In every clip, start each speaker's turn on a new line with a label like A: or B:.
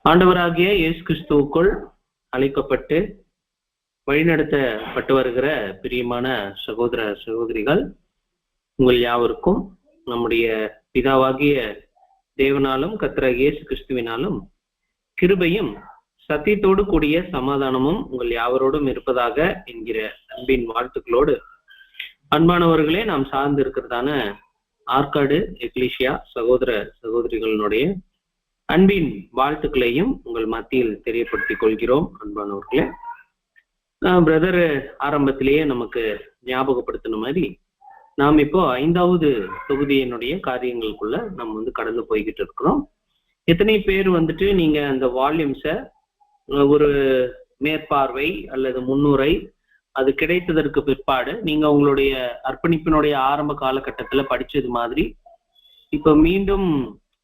A: ஆண்டவராகிய இயேசு கிறிஸ்துவுக்குள் அழைக்கப்பட்டு வழிநடத்தப்பட்டு வருகிற பிரியமான சகோதர சகோதரிகள், உங்கள் யாவருக்கும் நம்முடைய பிதாவாகிய தேவனாலும் கர்த்தராகிய இயேசு கிறிஸ்துவினாலும் கிருபையும் சத்தியத்தோடு கூடிய சமாதானமும் உங்கள் யாவரோடும் இருப்பதாக என்கிற அன்பின் வாழ்த்துக்களோடு, அன்பானவர்களே, நாம் சார்ந்து இருக்கிறதான ஆற்காடு எக்லீசியா சகோதர சகோதரிகளினுடைய அன்பின் வாழ்த்துக்களையும் உங்கள் மத்தியில் தெரியப்படுத்திக் கொள்கிறோம். அன்பானவர்களே, பிரதர் ஆரம்பத்திலேயே நமக்கு ஞாபகப்படுத்தின மாதிரி நாம் இப்போ 5வது தொகுதியினுடைய காரியங்களுக்குள்ள நம்ம கடந்து போய்கிட்டு இருக்கிறோம். எத்தனை பேர் நீங்க அந்த வால்யூம்ஸை ஒரு மேற்பார்வை அல்லது முன்னுரை அது கிடைத்ததற்கு பிற்பாடு நீங்க உங்களுடைய அர்ப்பணிப்பினுடைய ஆரம்ப காலகட்டத்துல படிச்சது மாதிரி இப்ப மீண்டும்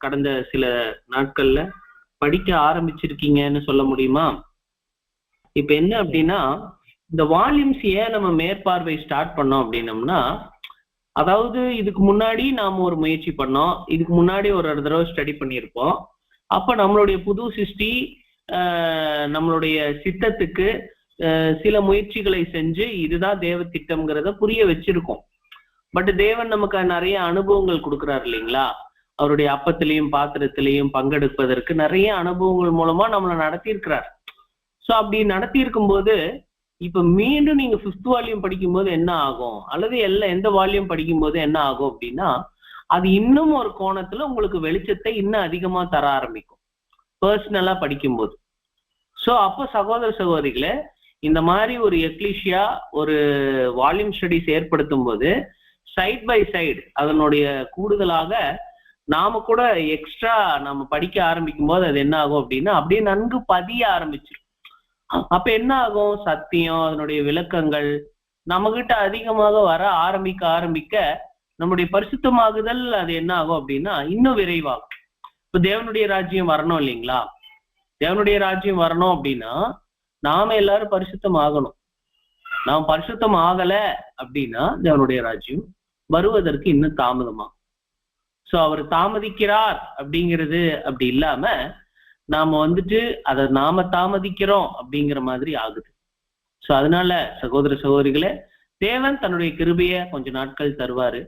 A: கடந்த சில நாட்கள்ல படிக்க ஆரம்பிச்சிருக்கீங்கன்னு சொல்ல முடியுமா? இப்ப என்ன அப்படின்னா, இந்த வால்யூம்ஸ் ஏன் நம்ம மேற்பார்வை ஸ்டார்ட் பண்ணோம் அப்படின்னம்னா, அதாவது இதுக்கு முன்னாடி நாம ஒரு முயற்சி பண்ணோம், இதுக்கு முன்னாடி ஒரு தடவை ஸ்டடி பண்ணியிருப்போம். அப்ப நம்மளுடைய புது சிருஷ்டி நம்மளுடைய சித்தத்துக்கு சில முயற்சிகளை செஞ்சு இதுதான் தேவ திட்டம்ங்கிறத புரிய வச்சிருக்கோம். பட் தேவன் நமக்கு நிறைய அனுபவங்கள் கொடுக்குறாரு இல்லைங்களா? அவருடைய அப்பத்திலையும் பாத்திரத்திலையும் பங்கெடுப்பதற்கு நிறைய அனுபவங்கள் மூலமா நம்மளை நடத்தியிருக்கிறார். ஸோ அப்படி நடத்தி இருக்கும் போது இப்ப மீண்டும் நீங்க 5th வால்யூம் படிக்கும்போது என்ன ஆகும், அல்லது எந்த வால்யூம் படிக்கும் போது என்ன ஆகும் அப்படின்னா, அது இன்னும் ஒரு கோணத்துல உங்களுக்கு வெளிச்சத்தை இன்னும் அதிகமா தர ஆரம்பிக்கும் பர்சனலா படிக்கும்போது. ஸோ அப்போ சகோதர சகோதரிகளை, இந்த மாதிரி ஒரு எக்லீசியா ஒரு வால்யூம் ஸ்டடிஸ் ஏற்படுத்தும் போது சைட் பை சைடு அதனுடைய கூடுதலாக நாம கூட எக்ஸ்ட்ரா நம்ம படிக்க ஆரம்பிக்கும் போது அது என்ன ஆகும் அப்படின்னா, அப்படியே நன்கு பதிய ஆரம்பிச்சிடும். அப்ப என்ன ஆகும், சத்தியம் அதனுடைய விளக்கங்கள் நம்ம கிட்ட அதிகமாக வர ஆரம்பிக்க நம்முடைய பரிசுத்தமாகுதல் அது என்ன ஆகும் அப்படின்னா இன்னும் விரைவாகும். இப்ப தேவனுடைய ராஜ்யம் வரணும் இல்லைங்களா? தேவனுடைய ராஜ்யம் வரணும் அப்படின்னா நாம எல்லாரும் பரிசுத்தம் ஆகணும். நாம் பரிசுத்தம் ஆகல அப்படின்னா தேவனுடைய ராஜ்யம் வருவதற்கு இன்னும் தாமதமாகும். ஸோ அவர் தாமதிக்கிறார் அப்படிங்கிறது அப்படி இல்லாம நாம அதை நாம தாமதிக்கிறோம் அப்படிங்கிற மாதிரி ஆகுது. ஸோ அதனால சகோதர சகோதரிகளே, தேவன் தன்னுடைய கிருபையை கொஞ்ச நாட்கள் தருவாரு.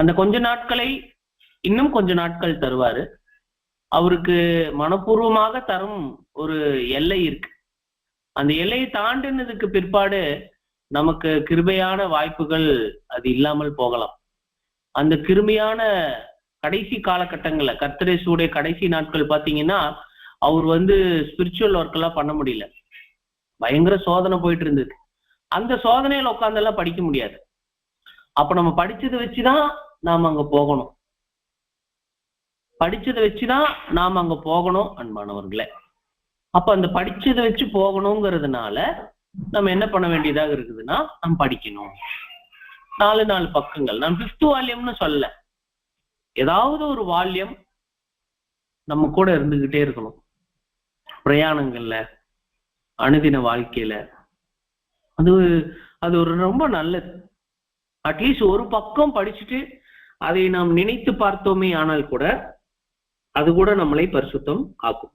A: அந்த கொஞ்ச நாட்களை இன்னும் கொஞ்ச நாட்கள் தருவாரு. அவருக்கு மனப்பூர்வமாக தரும் ஒரு எல்லை இருக்கு. அந்த எல்லையை தாண்டினதுக்கு பிற்பாடு நமக்கு கிருபையான வாய்ப்புகள் அது இல்லாமல் போகலாம். அந்த கிருமையான கடைசி காலகட்டங்கள்ல கர்த்தரேசுடைய கடைசி நாட்கள் பாத்தீங்கன்னா, அவர் ஸ்பிரிச்சுவல் ஒர்க் எல்லாம் பண்ண முடியல, பயங்கர சோதனை போயிட்டு இருந்தது. அந்த சோதனையில உட்கார்ந்தெல்லாம் படிக்க முடியாது. அப்ப நம்ம படிச்சதை வச்சுதான் நாம அங்க போகணும், படிச்சதை வச்சுதான் நாம அங்க போகணும் அன்பானவர்களே. அப்ப அந்த படிச்சதை வச்சு போகணுங்கிறதுனால நம்ம என்ன பண்ண வேண்டியதாக இருக்குதுன்னா, நம்ம படிக்கணும். 4 பக்கங்கள். நான் 5th வால்யூம்னு சொல்லல, ஏதாவது ஒரு வால்யூம் நம்ம கூட இருந்துகிட்டே இருக்கணும். பிரயாணங்கள்ல, அனுதின வாழ்க்கையில அது ஒரு ரொம்ப நல்லது. அட்லீஸ்ட் ஒரு பக்கம் படிச்சுட்டு அதை நாம் நினைத்து பார்த்தோமே ஆனால் கூட அது கூட நம்மளை பரிசுத்தம் ஆக்கும்.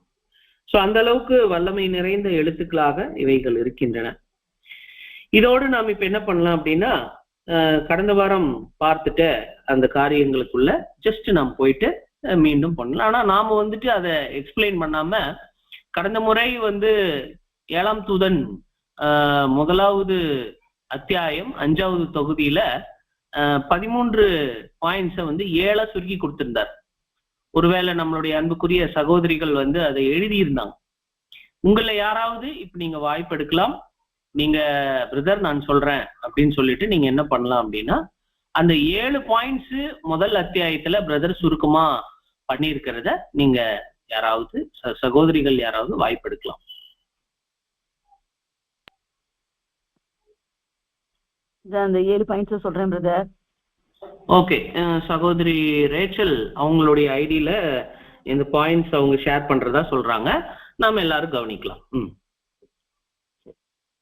A: ஸோ அந்த அளவுக்கு வல்லமை நிறைந்த எழுத்துக்களாக இவைகள் இருக்கின்றன. இதோடு நாம் இப்ப என்ன பண்ணலாம் அப்படின்னா, கடந்த வாரம் பார்த்துட்ட அந்த காரியங்களுக்குள்ள ஜஸ்ட் நாம் போயிட்டு மீண்டும் பண்ணலாம். ஆனா நாம அதை எக்ஸ்பிளைன் பண்ணாம, கடந்த முறை 7ஆம் தூதன் 1வது அத்தியாயம் 5வது தொகுதியில 13 பாயிண்ட்ஸை 7 சுருக்கி கொடுத்திருந்தார். ஒருவேளை நம்மளுடைய அன்புக்குரிய சகோதரிகள் அதை எழுதியிருந்தாங்க. உங்களை யாராவது இப்ப நீங்க வாய்ப்பு எடுக்கலாம், நீங்க பிரதர் நான் சொல்றேன் அப்படின்னு சொல்லிட்டு நீங்க என்ன பண்ணலாம் அப்படின்னா, அந்த 7 பாயிண்ட்ஸ் முதல் அத்தியாயத்துல பிரதர் சுருக்கமா பண்ணியிருக்கிறத நீங்க யாராவது சகோதரிகள் யாராவது வாய்ப்பு எடுக்கலாம்.
B: அந்த 7 பாயிண்ட்ஸ் சொல்றேன் பிரதர்.
A: ஓகே, சகோதரி ரேச்சல் அவங்களுடைய ஐடியில இந்த பாயிண்ட்ஸ் அவங்க ஷேர் பண்றதா சொல்றாங்க, நாம எல்லாரும் கவனிக்கலாம்.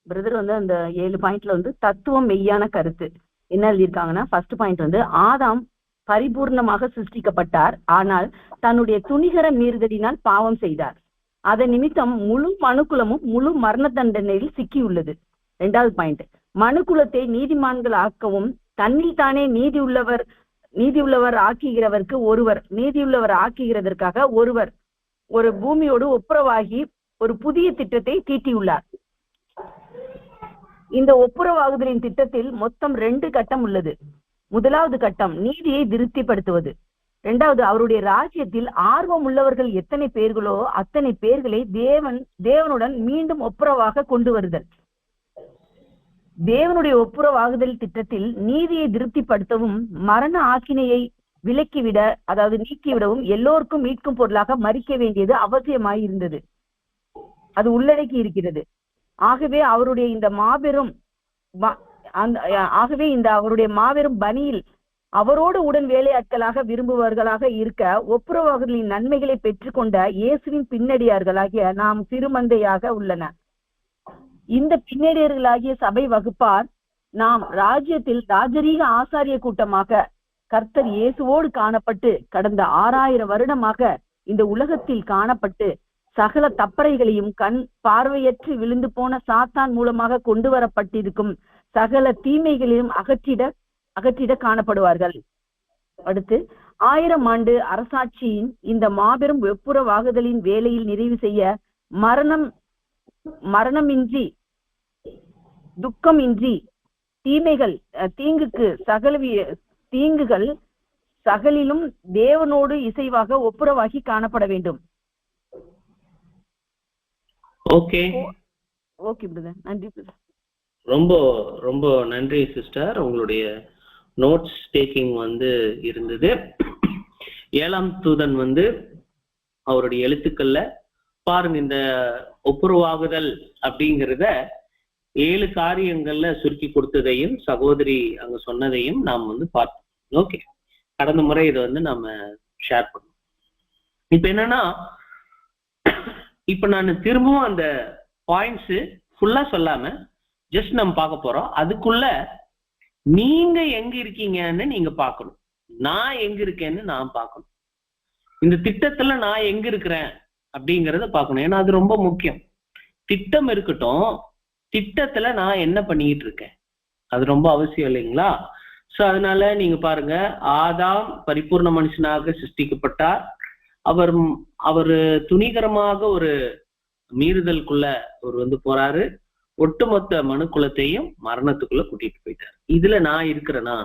B: பிரதர் அந்த 7 பாயிண்ட்ல தத்துவம் மெய்யான கருத்து என்ன எழுதியிருக்காங்கன்னா, ஃபர்ஸ்ட் பாயிண்ட் ஆதாம் பரிபூர்ணமாக சிருஷ்டிக்கப்பட்டார், ஆனால் தன்னுடைய துணிகர மீறுதலினால் பாவம் செய்தார். அதன் நிமித்தம் முழு மனுக்குலமும் முழு மரண தண்டனையில் சிக்கியுள்ளது. 2வது பாயிண்ட், மனுக்குலத்தை நீதிமான்கள் ஆக்கவும் தன்னில் தானே நீதியுள்ளவர் ஆக்குகிறவருக்கு ஒருவர், நீதியுள்ளவர் ஆக்குகிறதற்காக ஒருவர் ஒரு பூமியோடு ஒப்புரவாகி ஒரு புதிய திட்டத்தை தீட்டியுள்ளார். இந்த ஒப்புரவாகுதலின் திட்டத்தில் மொத்தம் 2 கட்டம் உள்ளது. முதலாவது கட்டம் நீதியை திருப்திப்படுத்துவது. 2வது, அவருடைய ராஜ்யத்தில் ஆர்வம் உள்ளவர்கள் எத்தனை பேர்களோ அத்தனை பேர்களை தேவனுடன் மீண்டும் ஒப்புரவாக கொண்டு வருதல். தேவனுடைய ஒப்புரவாகுதல் திட்டத்தில் நீதியை திருப்திப்படுத்தவும் மரண ஆக்கினையை விலக்கிவிட, அதாவது நீக்கிவிடவும் எல்லோருக்கும் மீட்கும் பொருளாக மறிக்க வேண்டியது அவசியமாயிருந்தது. அது உள்ளடக்கி இருக்கிறது. ஆகவே அவருடைய அவருடைய மாபெரும் பணியில் அவரோடு உடன் வேலையாட்களாக விரும்புவர்களாக இருக்க ஒப்புரவாகுதலின் நன்மைகளை பெற்றுக்கொண்ட இயேசுவின் பின்னடியார்களாகிய நாம் சிறுமந்தையாக உள்ளன. இந்த பின்னடியர்களாகிய சபை வகுப்பார் நாம் ராஜ்யத்தில் ராஜரீக ஆசாரிய கூட்டமாக கர்த்தர் இயேசுவோடு காணப்பட்டு கடந்த 6000 வருடமாக இந்த உலகத்தில் காணப்பட்டு சகல தப்பறைகளையும் கண் பார்வையற்று விழுந்து போன சாத்தான் மூலமாக கொண்டு வரப்பட்டிருக்கும் சகல தீமைகளையும் அகற்றிட காணப்படுவார்கள். அடுத்து 1000 ஆண்டு அரசாட்சியின் இந்த மாபெரும் ஒப்புரவாகுதலின் வேலையில் நிறைவு செய்ய மரணமின்றி துக்கமின்றி தீங்குகள் சகலிலும் தேவனோடு இசைவாக ஒப்புரவாகி காணப்பட வேண்டும்.
A: ஓகே
B: பிரதர், நன்றி பிரதர்.
A: ரொம்ப ரொம்ப நன்றி சிஸ்டர். உங்களுடைய நோட்ஸ் டேக்கிங் இருந்தது. 7ஆம் தூதன் அவருடைய எழுத்துக்கள்ல பாருங்க, இந்த ஒப்புரவாகுதல் அப்படிங்கிறத 7 காரியங்கள்ல சுருக்கி கொடுத்ததையும் சகோதரி அங்க சொன்னதையும் நாம் பார்த்தோம். ஓகே, கடந்த முறை இதை நாம ஷேர் பண்ணோம். இப்ப என்னன்னா, இப்ப நான் திரும்பவும் அந்த பாயிண்ட்ஸ் ஃபுல்லா சொல்லாம ஜஸ்ட் நம்ம பார்க்க போறோம். அதுக்குள்ள நீங்க எங்க இருக்கீங்கன்னு நீங்க பார்க்கணும், நான் எங்க இருக்கேன்னு நான் பார்க்கணும், இந்த திட்டத்துல நான் எங்க இருக்கிறேன் அப்படிங்கறத பார்க்கணும். ஏன்னா அது ரொம்ப முக்கியம். திட்டம் இருக்கட்டும், திட்டத்துல நான் என்ன பண்ணிட்டு இருக்கேன் அது ரொம்ப அவசியம் இல்லைங்களா? சோ அதனால நீங்க பாருங்க, ஆதாம் பரிபூர்ண மனுஷனாக சிருஷ்டிக்கப்பட்டார். அவர் துணிகரமாக ஒரு மீறுதலுக்குள்ள அவர் போறாரு. ஒட்டுமொத்த மனுக்குலத்தையும் மரணத்துக்குள்ள கூட்டிட்டு போயிட்டார். இதுல நான் இருக்கிறேனா?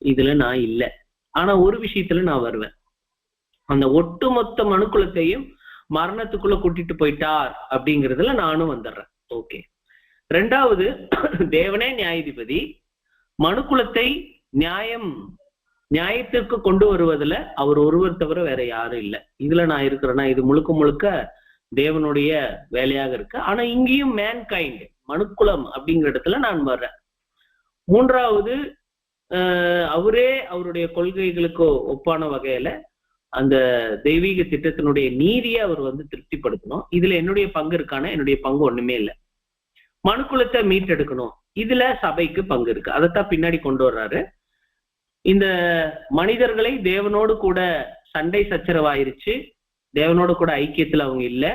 A: இதுல நான் இல்லை. ஆனா ஒரு விஷயத்துல நான் வருவேன், அந்த ஒட்டுமொத்த மனுக்குலத்தையும் மரணத்துக்குள்ள கூட்டிட்டு போயிட்டார் அப்படிங்கிறதுல நானும் வந்துடுறேன். ஓகே. 2வது, தேவனே நியாயாதிபதி, மனுக்குலத்தை நியாயத்திற்கு கொண்டு வருவதுல அவர் ஒருவர் தவிர வேற யாரும் இல்லை. இதுல நான் இருக்கிறேன்னா இது முழுக்க முழுக்க தேவனுடைய வேலையாக இருக்கு. ஆனா இங்கேயும் மேன்கைண்ட், மனுக்குலம் அப்படிங்கிற இடத்துல நான் வர்றேன். 3வது, அவருடைய கொள்கைகளுக்கு ஒப்பான வகையில அந்த தெய்வீக திட்டத்தினுடைய நீதியை அவர் திருப்திப்படுத்தணும். இதுல என்னுடைய பங்கு இருக்கான? என்னுடைய பங்கு ஒண்ணுமே இல்லை. மனுக்குலத்தை மீட்டெடுக்கணும், இதுல சபைக்கு பங்கு இருக்கு. அதைத்தான் பின்னாடி கொண்டு வர்றாரு. இந்த மனிதர்களை தேவனோடு கூட சண்டை சச்சரவாயிருச்சு, தேவனோடு கூட ஐக்கியத்துல அவங்க இல்ல,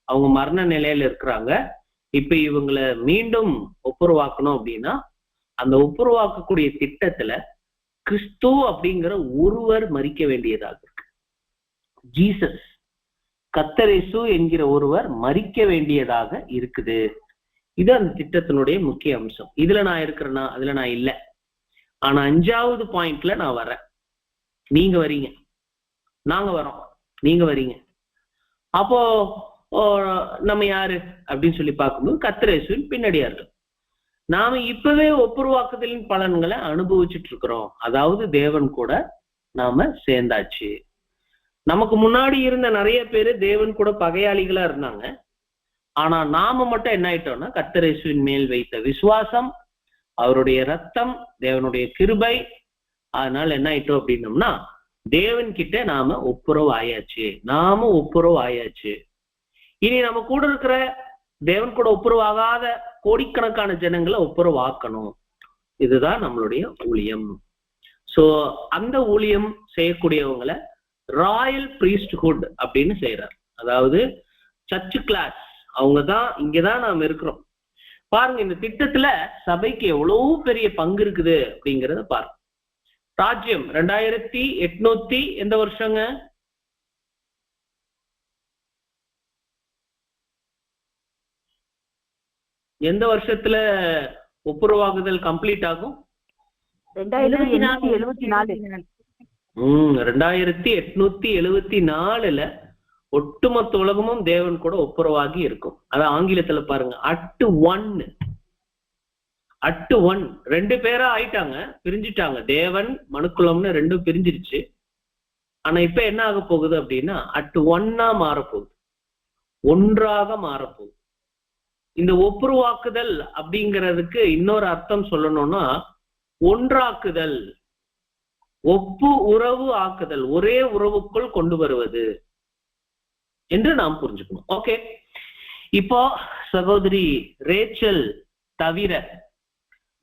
A: அவங்க மரண நிலையில இருக்கிறாங்க. இப்ப இவங்களை மீண்டும் ஒப்புரவாக்கணும் அப்படின்னா அந்த ஒப்புரவாக்கக்கூடிய திட்டத்துல கிறிஸ்து அப்படிங்கிற ஒருவர் மரிக்க வேண்டியதாக இருக்கு. ஜீசஸ், கர்த்தரேசு என்கிற ஒருவர் மரிக்க வேண்டியதாக இருக்குது. இது அந்த திட்டத்தினுடைய முக்கிய அம்சம். இதுல நான் இருக்கிறேன்னா அதுல நான் இல்லை. ஆனா 5வது பாயிண்ட்ல நான் வர்றேன், நீங்க வரீங்க, நாங்க வரோம், நீங்க வரீங்க. அப்போ நம்ம யாரு அப்படின்னு சொல்லி பார்க்கும்போது கர்த்தரேசுவின் பின்னடியார்கள். நாம இப்பவே ஒப்புரவாக்குதலின் பலன்களை அனுபவிச்சுட்டு இருக்கிறோம். அதாவது தேவன் கூட நாம சேர்ந்தாச்சு. நமக்கு முன்னாடி இருந்த நிறைய பேரு தேவன் கூட பகையாளிகளா இருந்தாங்க. ஆனா நாம மட்டும் என்ன ஆயிட்டோம்னா, கர்த்தரேசுவின் மேல் வைத்த விசுவாசம், அவருடைய ரத்தம், தேவனுடைய கிருபை, அதனால என்ன ஆயிட்டோம் அப்படின்னோம்னா தேவன் கிட்ட நாம ஒப்புரவு ஆயாச்சு. இனி நம்ம கூட இருக்கிற தேவன் கூட ஒப்புரவாகாத கோடிக்கணக்கான ஜனங்களை ஒப்புரவாக்கணும். இதுதான் நம்மளுடைய ஊழியம். சோ அந்த ஊழியம் செய்யக்கூடியவங்களை ராயல் பிரீஸ்ட்ஹுட் அப்படின்னு செய்யறார். அதாவது சர்ச் கிளாஸ், அவங்கதான், இங்கதான் நாம் இருக்கிறோம். பாருங்க, இந்த திட்டத்துல சபைக்கு எவ்வளவு பெரிய பங்கு இருக்குது அப்படிங்கறத பாருங்க. ராஜ்யம் 2800 எந்த வருஷங்க? எந்த வருஷத்துல ஒப்புரவாகுதல் கம்ப்ளீட் ஆகும்?
B: 2874.
A: 2874 ஒட்டுமொத்த உலகமும் தேவன் கூட ஒப்புரவாகி இருக்கும். அது ஆங்கிலத்துல பாருங்க, அட் ஒன். 2 பேரா ஆயிட்டாங்க, பிரிஞ்சுட்டாங்க. தேவன் மனுக்குலம்னு 2 பிரிஞ்சிருச்சு. ஆனா இப்ப என்ன ஆக போகுது அப்படின்னா, அட் ஒன்னா மாறப்போகுது, ஒன்றாக மாறப்போகுது. இந்த ஒப்புருவாக்குதல் அப்படிங்கிறதுக்கு இன்னொரு அர்த்தம் சொல்லணும்னா, ஒன்றாக்குதல், உறவு ஆக்குதல், ஒரே உறவுக்குள் கொண்டு வருவது என்று நாம் புரிஞ்சுக்கணும். ஓகே, இப்போ சகோதரி ரேச்சல் தவிர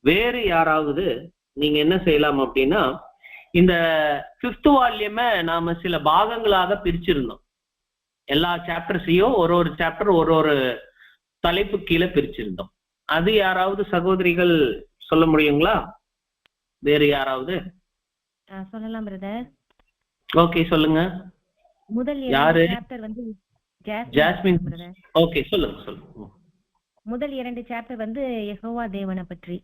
A: வேறு யாராவது நீங்க என்ன செய்யலாம் அப்படின்னா, இந்த 5th வால்யூமை நாம சில பாகங்களாக பிரிச்சிருந்தோம். எல்லா சாப்டர்ஸையும் ஒரு சாப்டர் ஒரு தலைப்பு கீழே பிரிச்சிருந்தோம். அது யாராவது சகோதரிகள் சொல்ல முடியுங்களா? வேறு யாராவது
C: சொல்லலாம் பிரதர்.
A: ஓகே, சொல்லுங்க.
C: முதல்
A: யாரு?
C: சாப்டர் வந்து
A: ஜாஸ்மின் பிரதர். ஓகே, சொல்லுங்க.
C: முதல் 2 சாப்டர் வந்து யெகோவா தேவனை பற்றி,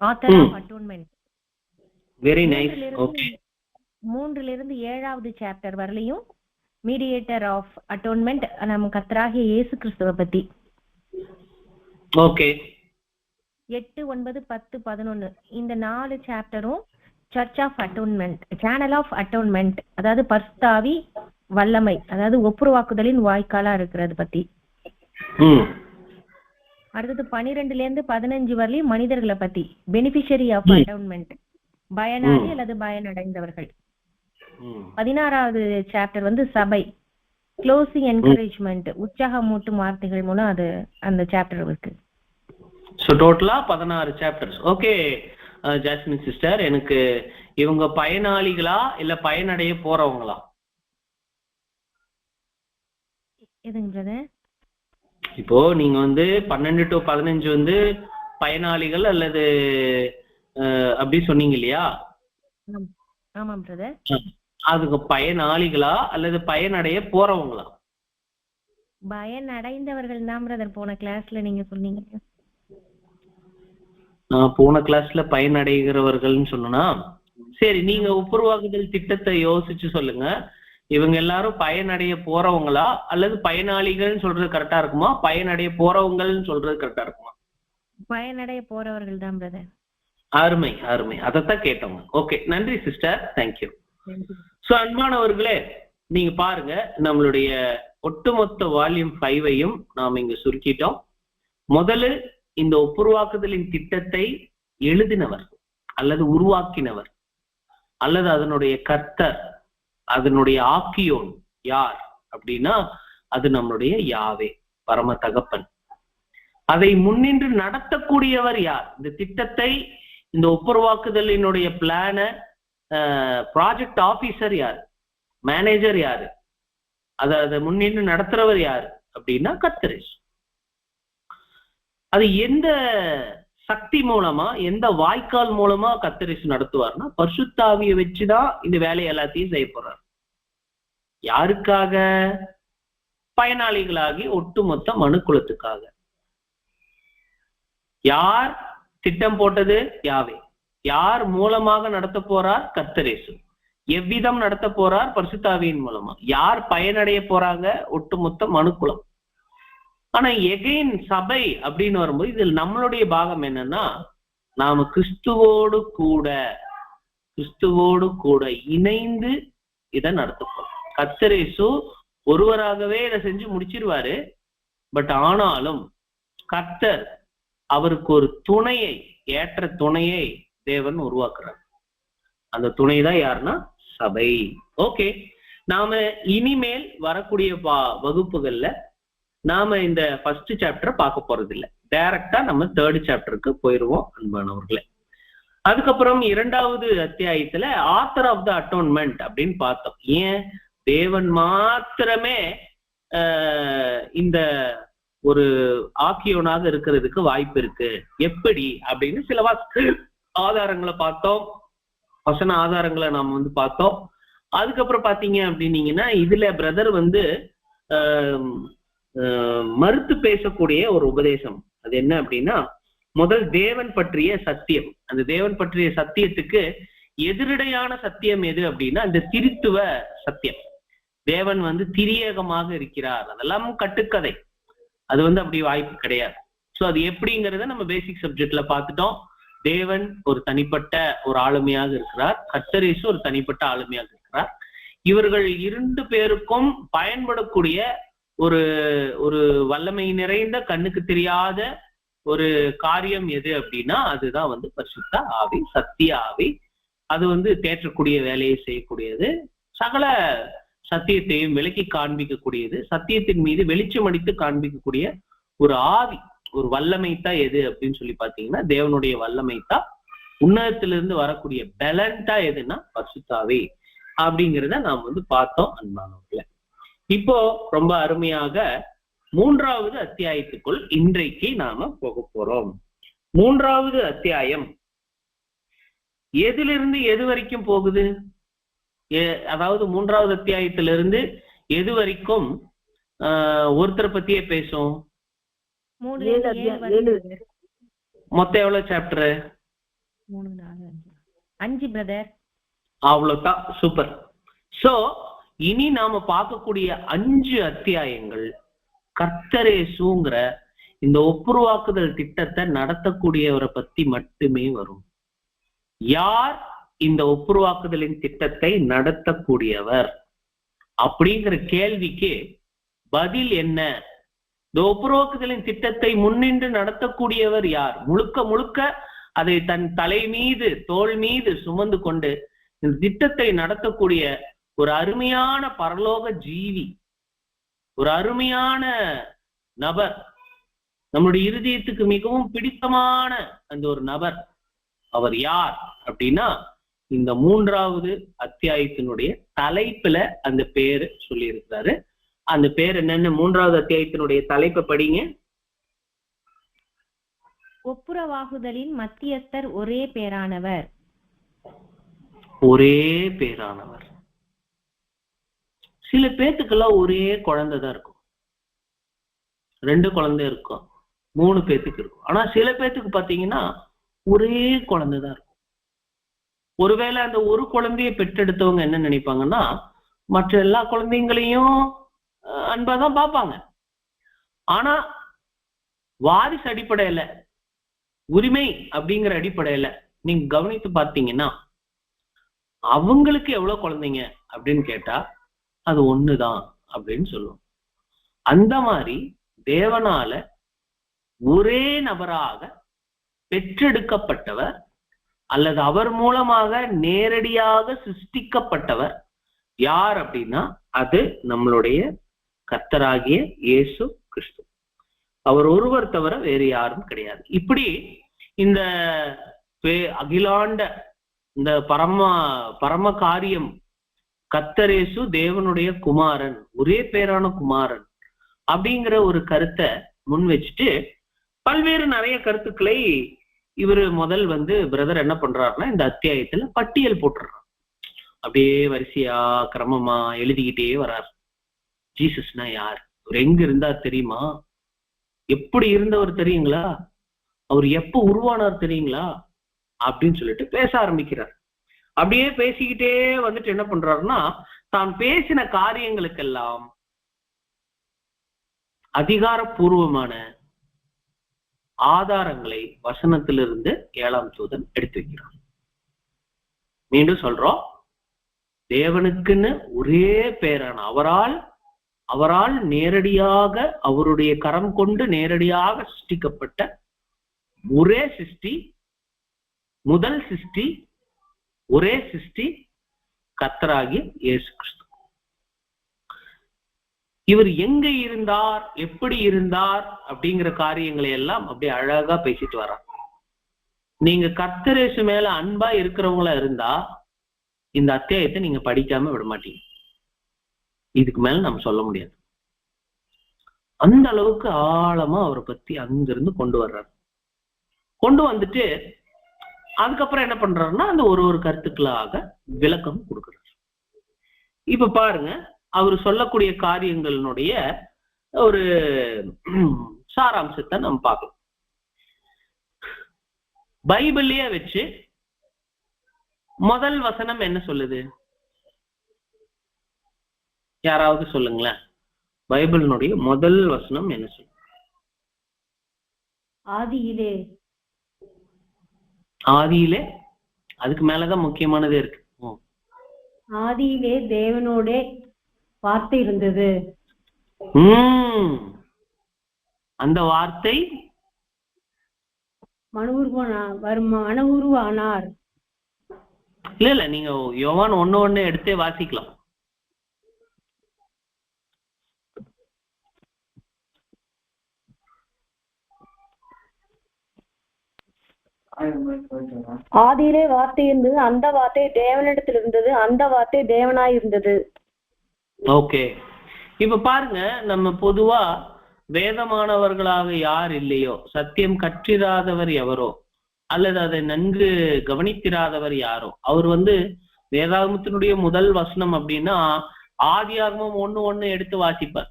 C: author of atonement.
A: Very nice. Okay.
C: 3லிருந்து 7வது சாப்டர் வரலையும் மீடியேட்டர் ஆஃப் அட்டோன்மென்ட், நம்ம கர்த்தராகிய இயேசு கிறிஸ்துவை பத்தி.
A: ஓகே.
C: 8, 9, 10, 11 இந்த 4 சாப்டரும் சர்ச் ஆஃப் அட்டோன்மென்ட், சேனல் ஆஃப் அட்டோன்மென்ட், அதாவது பரிசுத்தாவி வல்லமை, அதாவது ஒப்புரவாக்குதலின் வாய்க்காலா இருக்கிறது பத்தி. அடுத்தது 12லிருந்து 15 வரலையும் மனிதர்களை பத்தி, பெனிஃபிஷரி ஆஃப் அட்டோன்மென்ட், பயனாளி அல்லது பயனடைந்தவர்கள். 16வது சாப்டர் வந்து சபை, க்ளோசிங் என்கரேஜ்மெண்ட், உற்சாகமூட்டும் வார்த்தைகள் மூலம் அது அந்த சாப்டர் இருக்கு.
A: சோ டோட்டலா 16 சாப்டர்ஸ். ஓகே ஜாஸ்மின் சிஸ்டர், எனக்கு இவங்க பயனாளிகளா இல்ல பயனடைய போறவங்களா?
C: எதுங்க பிரதர்?
A: இப்போ நீங்க வந்து 12 to 15 வந்து பயனாளிகள் அல்லது அப்படி சொன்னீங்க இல்லையா?
C: ஆமாம் பிரதர்.
A: அதுக்கு பயனாளிகளா அல்லது பயனடைய போறவங்களா?
C: பயனடைந்தவர்கள் தான் பிரதர், போன கிளாஸ்ல நீங்க சொன்னீங்க.
A: நான் போன கிளாஸ்ல பயனடைகிறவர்கள்னு சொன்னா, சரி, நீங்க ஒப்புரவாக்குதல் திட்டத்தை யோசிச்சு சொல்லுங்க. இவங்க எல்லாரும் பயனடைய போறவங்களா அல்லது பயனாளிகள்னு சொல்றது கரெக்டா இருக்குமா, பயனடைய போறவங்கள்னு சொல்றது கரெக்டா இருக்குமா?
C: பயனடைய போறவர்கள் தான் பிரதர்.
A: அருமை அருமை, அதைத்தான் கேட்டோங்க. ஓகே, நன்றி சிஸ்டர், தேங்க்யூ. சோ அன்பானவர்களே, நீங்க பாருங்க, நம்மளுடைய ஒட்டுமொத்த வால்யூம் 5ஐயும் நாம் இங்க சுருக்கிட்டோம். முதல்ல இந்த ஒப்புருவாக்குதலின் திட்டத்தை எழுதினவர் அல்லது உருவாக்கினவர் அல்லது அதனுடைய கர்த்தர், அதனுடைய ஆக்கியோன் யார் அப்படின்னா, அது நம்மளுடைய யாவே, பரம தகப்பன். அதை முன்னின்று நடத்தக்கூடியவர் யார்? இந்த திட்டத்தை, இந்த ஒப்புருவாக்குதலினுடைய பிளான ப்ராஜெக்ட் ஆபீசர் யார், மேனேஜர் யாரு, அதை முன்னின்று நடத்துறவர் யாரு அப்படின்னா கர்த்தரேசு. அது எந்த சக்தி மூலமா, எந்த வாய்க்கால் மூலமா கர்த்தரேசு நடத்துவார்னா, பரிசுத்தாவியை வச்சுதான் இந்த வேலையை எல்லாத்தையும் செய்ய போறார். யாருக்காக? பயனாளிகளாகி ஒட்டுமொத்த மனுக்குலத்துக்காக. யார் திட்டம் போட்டது? யாவே. யார் மூலமாக நடத்த போறார்? கர்த்தரேசு. எவ்விதம் நடத்த போறார்? பரிசுத்தாவியின் மூலமா. யார் பயனடைய போறாங்க? ஒட்டுமொத்த மனுக்குலம். ஆனா எகைன் சபை அப்படின்னு வரும்போது இதில் நம்மளுடைய பாகம் என்னன்னா, நாம கிறிஸ்துவோடு கூட இணைந்து இதை நடத்த போறோம். கர்த்தரேசு ஒருவராகவே இதை செஞ்சு முடிச்சிருவாரு. பட் ஆனாலும் கர்த்தர் அவருக்கு ஒரு துணையை, ஏற்ற துணையை தேவன் உருவாக்குறார். அந்த துணை தான் யாருன்னா சபை. ஓகே, நாம இனிமேல் வரக்கூடிய வகுப்புகள்ல நாம இந்த ஃபர்ஸ்ட் சாப்டரை பார்க்க போறது இல்லை. டைரக்டா நம்ம 3rd சாப்டருக்கு போயிருவோம் அன்பானவர்களே. அதுக்கப்புறம் 2வது அத்தியாயத்துல ஆத்தர் ஆஃப் த அட்டோன்மெண்ட் அப்படின்னு பார்த்தோம். ஏன் தேவன் மாத்திரமே இந்த ஒரு ஆக்கியோனாக இருக்கிறதுக்கு வாய்ப்பு இருக்கு. எப்படி அப்படின்னு சில ஆதாரங்களை பார்த்தோம், வசன ஆதாரங்களை நாம வந்து பார்த்தோம். அதுக்கப்புறம் பாத்தீங்க அப்படின்னீங்கன்னா இதுல பிரதர் வந்து மறுத்து பேசக்கூடிய ஒரு உபதேசம். அது என்ன அப்படின்னா, முதல் தேவன் பற்றிய சத்தியம். அந்த தேவன் பற்றிய சத்தியத்துக்கு எதிரடையான சத்தியம் எது அப்படின்னா அந்த திரித்துவ சத்தியம். தேவன் வந்து திரியேகமாக இருக்கிறார், அதெல்லாம் கட்டுக்கதை, அது வந்து அப்படி வாய்ப்பு கிடையாது. சோ அது எப்படிங்கிறத நம்ம பேசிக் சப்ஜெக்ட்ல பார்த்துட்டோம். தேவன் ஒரு தனிப்பட்ட ஒரு ஆளுமையாக இருக்கிறார், கர்த்தர் இயேசு ஒரு தனிப்பட்ட ஆளுமையாக இருக்கிறார். இவர்கள் 2 பேருக்கும் பயன்படக்கூடிய ஒரு ஒரு வல்லமை நிறைந்த கண்ணுக்கு தெரியாத ஒரு காரியம் எது அப்படின்னா அதுதான் வந்து பரிசுத்த ஆவி, சத்திய ஆவி. அது வந்து தேற்றக்கூடிய வேலையை செய்யக்கூடியது, சகல சத்தியத்தையும் விளக்கி காண்பிக்கக்கூடியது, சத்தியத்தின் மீது வெளிச்சம் அடித்து காண்பிக்கக்கூடிய ஒரு ஆவி, ஒரு வல்லமைத்தான் எது அப்படின்னு சொல்லி பாத்தீங்கன்னா தேவனுடைய வல்லமைத்தான். உன்னதத்திலிருந்து வரக்கூடிய பலன்டா எதுன்னா பரிசுத்த ஆவி அப்படிங்கிறத நாம் வந்து பார்த்தோம் அன்பானவர்களே. இப்போ ரொம்ப அருமையாக 3வது அத்தியாயத்துக்குள் இன்றைக்கு நாம போக போறோம். 3வது அத்தியாயம் எதிலிருந்து எது வரைக்கும் போகுது? அதாவது 3வது அத்தியாயத்திலிருந்து எது வரைக்கும் ஒருத்தரை பத்தியே பேசும்? மொத்தம் எவ்வளவு சாப்டர்?
C: 3, 4, 5 பிரதர்.
A: அவ்வளவுதான், சூப்பர். சோ இனி நாம பார்க்கக்கூடிய 5 அத்தியாயங்கள் கர்த்தர் இயேசுங்கிற இந்த ஒப்புருவாக்குதல் திட்டத்தை நடத்தக்கூடியவரை பத்தி மட்டுமே வரும். யார் இந்த ஒப்புருவாக்குதலின் திட்டத்தை நடத்தக்கூடியவர் அப்படிங்கிற கேள்விக்கு பதில் என்ன? இந்த ஒப்புருவாக்குதலின் திட்டத்தை முன்னின்று நடத்தக்கூடியவர் யார்? முழுக்க முழுக்க அதை தன் தலை மீது, தோள் மீது சுமந்து கொண்டு இந்த திட்டத்தை நடத்தக்கூடிய ஒரு அருமையான பரலோக ஜீவி, ஒரு அருமையான நபர், நம்முடைய இருதயத்துக்கு மிகவும் பிடித்தமான அந்த ஒரு நபர். அவர் யார் அப்படின்னா இந்த 3வது அத்தியாயத்தினுடைய தலைப்புல அந்த பேரு சொல்லி இருக்கிறாரு. அந்த பேர் என்னன்னு 3வது அத்தியாயத்தினுடைய தலைப்பை படிங்க.
C: ஒப்புரவாகுதலின் மத்தியஸ்தர் ஒரே பேரானவர்.
A: ஒரே பேரானவர். சில பேத்துக்கெல்லாம் ஒரே குழந்தைதான் இருக்கும், 2 குழந்தை இருக்கும், 3 பேத்துக்கு இருக்கும். ஆனா சில பேத்துக்கு பாத்தீங்கன்னா ஒரே குழந்தைதான் இருக்கும். ஒருவேளை அந்த ஒரு குழந்தைய பெற்றெடுத்தவங்க என்ன நினைப்பாங்கன்னா மற்ற எல்லா குழந்தைங்களையும் அன்பாதான் பார்ப்பாங்க. ஆனா வாரிசு அடிப்படையில, உரிமை அப்படிங்கிற அடிப்படையில நீங்க கவனித்து பார்த்தீங்கன்னா அவங்களுக்கு எவ்வளவு குழந்தைங்க அப்படின்னு கேட்டா அது ஒண்ணுதான் அப்படின்னு சொல்லுவோம். அந்த மாதிரி தேவனால ஒரே நபராக பெற்றெடுக்கப்பட்டவர் அல்லது அவர் மூலமாக நேரடியாக சிருஷ்டிக்கப்பட்டவர் யார் அப்படின்னா அது நம்மளுடைய கர்த்தராகிய இயேசு கிறிஸ்து. அவர் ஒருவர் தவிர வேறு யாரும் கிடையாது. இப்படி இந்த அகிலாண்ட இந்த பரம காரியம் கர்த்தர் இயேசு தேவனுடைய குமாரன், ஒரே பேரான குமாரன் அப்படிங்கிற ஒரு கருத்தை முன் வச்சுட்டு பல்வேறு நிறைய கருத்துக்களை இவரு முதல் வந்து பிரதர் என்ன பண்றாருன்னா இந்த அத்தியாயத்துல பட்டியல் போட்டுறாரு. அப்படியே வரிசையா கிரமமா எழுதிக்கிட்டே வர்றார். ஜீசஸ்னா யார், அவர் எங்க இருந்தார் தெரியுமா, எப்படி இருந்தவர் தெரியுங்களா, அவர் எப்ப உருவானார் தெரியுங்களா அப்படின்னு சொல்லிட்டு பேச ஆரம்பிக்கிறார். அப்படியே பேசிக்கிட்டே வந்துட்டு என்ன பண்றாருன்னா தான் பேசின காரியங்களுக்கெல்லாம் அதிகாரப்பூர்வமான ஆதாரங்களை வசனத்திலிருந்து 7ஆம் தூதன் எடுத்து வைக்கிறான். மீண்டும் சொல்றோம், தேவனுக்குன்னு ஒரே பேரான அவரால் நேரடியாக அவருடைய கரம் கொண்டு நேரடியாக சிருஷ்டிக்கப்பட்ட ஒரே சிருஷ்டி, முதல் சிருஷ்டி, ஒரே சிருஷ்டி கர்த்தராகிய இயேசு கிறிஸ்து. இவர் எங்க இருந்தார், எப்படி இருந்தார் அப்படிங்கிற காரியங்களை எல்லாம் அப்படியே அழகா பேசிட்டு வர்றார். நீங்க கர்த்தர் இயேசு மேல அன்பா இருக்கிறவங்களா இருந்தா இந்த அத்தியாயத்தை நீங்க படிக்காம விட மாட்டீங்க. இதுக்கு மேல நம்ம சொல்ல முடியாது. அந்த அளவுக்கு ஆழமா அவரை பத்தி அங்கிருந்து கொண்டு வர்றாரு. கொண்டு வந்துட்டு அதுக்கப்புறம் என்ன பண்றாருன்னா அந்த ஒரு கருத்துக்களாக விளக்கம் கொடுக்கிறார். இப்ப பாருங்க, அவர் சொல்லக்கூடிய காரியங்களினுடைய ஒரு சாராம்சத்தை நம்ம பார்க்கலாம். பைபிள்லயே வச்சு முதல் வசனம் என்ன சொல்லுது? யாராவது சொல்லுங்களேன். பைபிளினுடைய முதல் வசனம் என்ன சொல்லுது?
C: ஆதியிலே.
A: ஆதியிலே, அதுக்கு மேலதான் முக்கியமானதே இருக்கு.
C: ஆதியிலே தேவனோட வார்த்தை இருந்தது.
A: அந்த வார்த்தை
C: மனவுருவானார்.
A: இல்ல நீங்க யோவான் 1:1 எடுத்தே வாசிக்கலாம்.
C: ஆதியிலே வார்த்தை இருந்தது, அந்த வார்த்தை தேவனிடத்தில் இருந்தது, அந்த வார்த்தை தேவனாய் இருந்தது.
A: ஓகே, இப்ப பாருங்க, நம்ம பொதுவா வேதமானவர்களாக யார் இல்லையோ, சத்தியம் கற்றிராதவர் எவரோ அல்லது அதை நன்கு கவனித்திராதவர் யாரோ, அவர் வேதாகமத்தினுடைய முதல் வசனம் அப்படின்னா ஆதியாகமம் 1:1 எடுத்து வாசிப்பார்.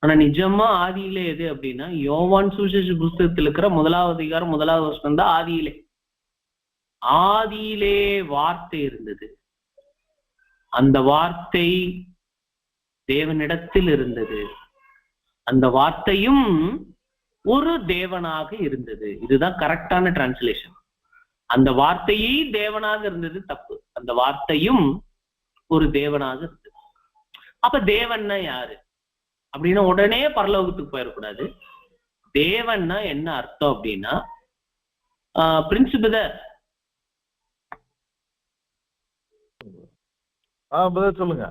A: ஆனா நிஜமா ஆதியிலே எது அப்படின்னா யோவான் சுவிசேஷ புஸ்தகத்தில் இருக்கிற 1வது அதிகாரம் 1வது வசனம் தான் ஆதியிலே. ஆதியிலே வார்த்தை இருந்தது, அந்த வார்த்தை தேவனிடத்தில் இருந்தது, அந்த வார்த்தையும் ஒரு தேவனாக இருந்தது. இதுதான் கரெக்டான டிரான்ஸ்லேஷன். அந்த வார்த்தையே தேவனாக இருந்தது தப்பு, அந்த வார்த்தையும் ஒரு தேவனாக இருந்தது. அப்ப தேவன்னா யாரு அப்படின்னா உடனே பரலோகத்துக்கு போயிடக்கூடாது. தேவன்னா என்ன அர்த்தம் அப்படின்னா பிரின்சிபல்
D: சொல்லுங்க.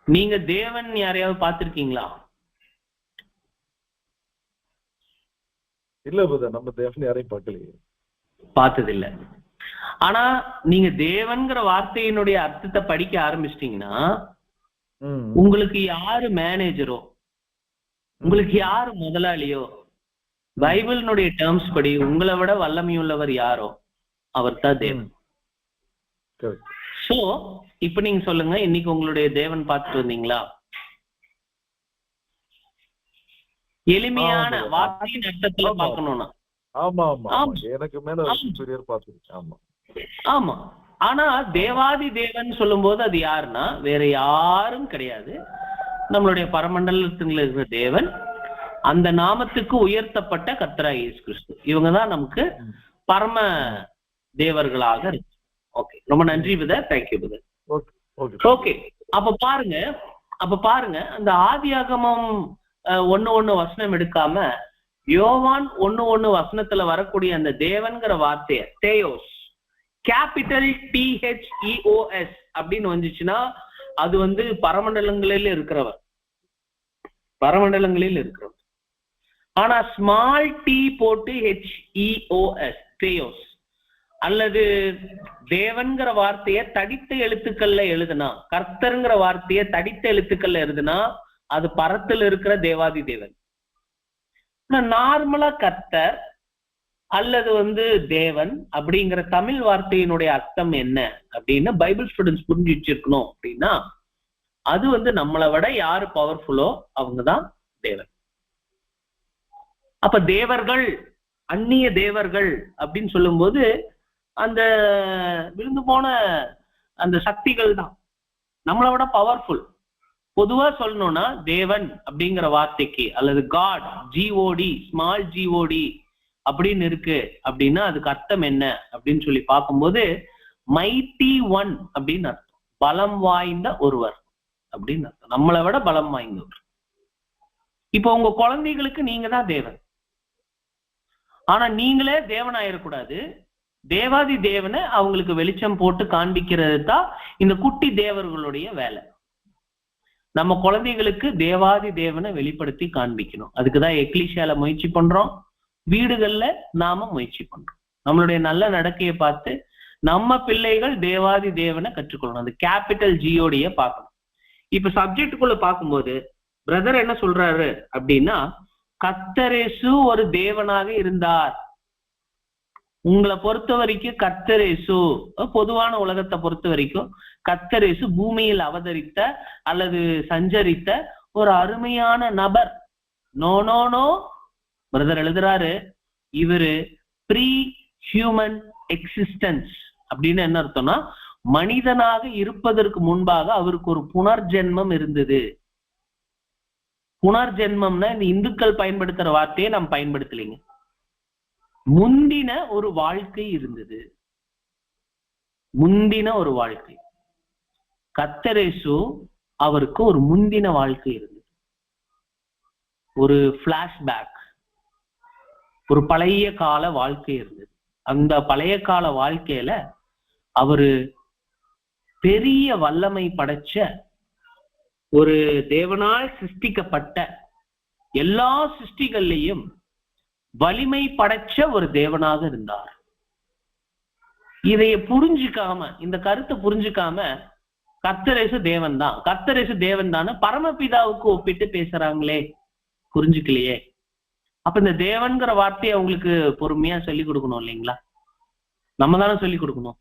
A: நீங்க தேவன் யாரையாவது பார்த்திருக்கீங்களா?
D: இல்ல பிரதர், நம்ம தேவன் யாரையும் பார்க்கலையே,
A: பார்த்ததில்லை. ஆனா நீங்க தேவன்கிற வார்த்தையினுடைய அர்த்தத்தை படிக்க ஆரம்பிச்சிட்டீங்கன்னா உங்களுக்கு யாரு மேனேஜரோ, உங்களுக்கு யாரு முதலாளியோ, பைபிளினுடைய டேர்ம்ஸ் படி உங்களை விட வல்லமையுள்ளவர் யாரோ அவர் தான் தேவன். சோ இப்ப நீங்க சொல்லுங்க, இன்னைக்கு உங்களுடைய தேவன் பார்த்துட்டு வந்தீங்களா? எளிமையான வார்த்தையின் அர்த்தத்துல பார்க்கணும்னா
D: எனக்கு மேல ஆமா.
A: ஆமா, ஆனா தேவாதி தேவன் சொல்லும் போது அது யாருன்னா வேற யாரும் கிடையாது, நம்மளுடைய பரமண்டலத்துல இருக்கிற தேவன், அந்த நாமத்துக்கு உயர்த்தப்பட்ட கர்த்தராகிய இயேசு கிறிஸ்து. இவங்கதான் நமக்கு பரம தேவர்களாக இருக்கு. ஓகே, ரொம்ப நன்றி பிரதர், தேங்க்யூ பிரதர். ஓகே, அப்ப பாருங்க அந்த ஆதியாகமம் 1:1 வசனம் எடுக்காம யோவான் 1:1 வசனத்துல வரக்கூடிய அந்த தேவன்கிற வார்த்தைய தேயோஸ், கேபிட்டல் THEOS அப்படின்னு வந்துச்சுன்னா அது பரமண்டலங்களில் இருக்கிறவர், பரமண்டலங்களில் இருக்கிறவர். ஆனா ஸ்மால் டி போட்டு HEOS தேயோஸ் அல்லது தேவன்கிற வார்த்தைய தடித்த எழுத்துக்கள்ல எழுதுனா, கர்த்தருங்கிற வார்த்தைய தடித்த எழுத்துக்கள்ல எழுதுனா அது பரத்தில் இருக்கிற தேவாதி தேவன். நார்மலா கர்த்தர் அல்லது தேவன் அப்படிங்கிற தமிழ் வார்த்தையினுடைய அர்த்தம் என்ன அப்படின்னு பைபிள் ஸ்டூடெண்ட்ஸ் புரிஞ்சு வச்சிருக்கணும் அப்படின்னா அது நம்மளை விட யாரு பவர்ஃபுல்லோ அவங்கதான் தேவன். அப்ப தேவர்கள், அந்நிய தேவர்கள் அப்படின்னு சொல்லும் போது அந்த விழுந்து போன அந்த சக்திகள் தான் நம்மளை விட பவர்ஃபுல். பொதுவா சொல்லணும்னா தேவன் அப்படிங்கிற வார்த்தைக்கு அல்லது காட் GOD ஸ்மால் GOD அப்படின்னு இருக்கு அப்படின்னா அதுக்கு அர்த்தம் என்ன அப்படின்னு சொல்லி பார்க்கும்போது மைட்டி ஒன் அப்படின்னு அர்த்தம், பலம் வாய்ந்த ஒருவர் அப்படின்னு அர்த்தம், நம்மளை விட பலம் வாய்ந்தவர். இப்போ உங்க குழந்தைகளுக்கு நீங்க தான் தேவன், ஆனா நீங்களே தேவனாயிடக்கூடாது. தேவாதி தேவனை அவங்களுக்கு வெளிச்சம் போட்டு காண்பிக்கிறது தான் இந்த குட்டி தேவர்களுடைய வேலை. நம்ம குழந்தைகளுக்கு தேவாதி தேவனை வெளிப்படுத்தி காண்பிக்கணும். அதுக்குதான் எக்லீசியால முயற்சி பண்றோம், வீடுகள்ல நாம முயற்சி பண்றோம். நம்மளுடைய நல்ல நடக்கையை பார்த்து நம்ம பிள்ளைகள் தேவாதி தேவனை கற்றுக்கொள்ளணும். அந்த கேபிட்டல் GOD பார்க்கணும். இப்ப சப்ஜெக்டுக்குள்ள பார்க்கும்போது பிரதர் என்ன சொல்றாரு அப்படின்னா, கர்த்தரேசு ஒரு தேவனாக இருந்தார். உங்களை பொறுத்த வரைக்கும் கர்த்தரேசு, பொதுவான உலகத்தை பொறுத்த வரைக்கும் கர்த்தரேசு பூமியில் அவதரித்த அல்லது சஞ்சரித்த ஒரு அருமையான நபர். நோ நோ நோ, பிரதர் எழுதுறாரு, இவரு ப்ரீ ஹியூமன் எக்ஸிஸ்டன்ஸ் அப்படின்னு என்ன அர்த்தம்னா, மனிதனாக இருப்பதற்கு முன்பாக அவருக்கு ஒரு புனர்ஜென்மம் இருந்தது. புனர்ஜென்மம்னா இந்த இந்துக்கள் பயன்படுத்துற வார்த்தையை நாம் பயன்படுத்தலைங்க. முந்தின ஒரு வாழ்க்கை இருந்தது, முந்தின ஒரு வாழ்க்கை. கர்த்தரேசு அவருக்கு ஒரு முந்தின வாழ்க்கை இருந்தது, ஒரு பிளாஷ்பேக், ஒரு பழைய கால வாழ்க்கை இருந்தது. அந்த பழைய கால வாழ்க்கையில அவரு பெரிய வல்லமை படைச்ச ஒரு தேவனால் சிருஷ்டிக்கப்பட்ட எல்லா சிருஷ்டிகள்லையும் வலிமை படைச்ச ஒரு தேவனாக இருந்தார். இதைய புரிஞ்சுக்காம, இந்த கருத்தை புரிஞ்சுக்காம கர்த்தரேசு தேவன் தான், கர்த்தரேசு தேவன் தான் பரமபிதாவுக்கு ஒப்பிட்டு பேசுறாங்களே, புரிஞ்சுக்கலையே. அப்ப இந்த தேவன்கிற வார்த்தையை அவங்களுக்கு பொறுமையா சொல்லி கொடுக்கணும் இல்லைங்களா? நம்ம தானே சொல்லி கொடுக்கணும்,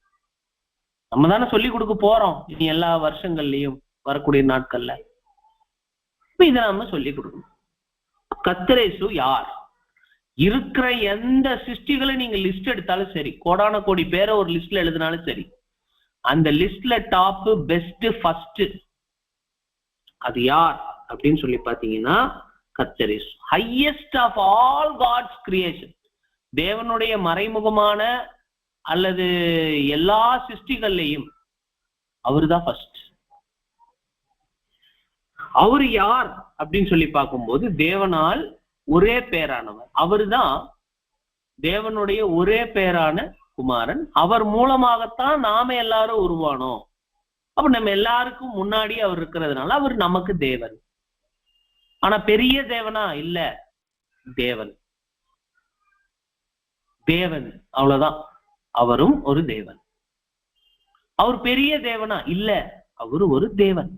A: நம்ம தானே சொல்லி கொடுக்க போறோம் இனி எல்லா வருஷங்கள்லயும் வரக்கூடிய நாட்கள்ல. இப்ப இதை நம்ம சொல்லி கொடுக்கணும். கர்த்தரேசு யார்? இருக்கிற எந்த சிருஷ்டிகளை நீங்க லிஸ்ட் எடுத்தாலும் சரி, கோடான கோடி பேரை ஒரு லிஸ்ட்ல எழுதினாலும் சரி, அந்த லிஸ்ட்ல டாப் பெஸ்ட் ஃபர்ஸ்ட் அது யார் அப்படின்னு சொல்லி பாத்தீங்கன்னா கர்த்தரேசு. Highest of all gods creation, தேவனுடைய மறைமுகமான அல்லது எல்லா சிருஷ்டிகள்லையும் அவருதான் ஃபர்ஸ்ட். அவரு யார் அப்படின்னு சொல்லி பார்க்கும்போது தேவனால் ஒரே பேரானவர். அவருதான் தேவனுடைய ஒரே பேரான குமாரன். அவர் மூலமாகத்தான் நாம எல்லாரும் உருவானோம். அப்ப நம்ம எல்லாருக்கும் முன்னாடி அவர் இருக்கிறதுனால அவர் நமக்கு தேவன். ஆனா பெரிய தேவனா? இல்ல, தேவன். தேவன் அவ்வளவுதான், அவரும் ஒரு தேவன். அவர் பெரிய தேவனா? இல்ல, அவரு ஒரு தேவன்.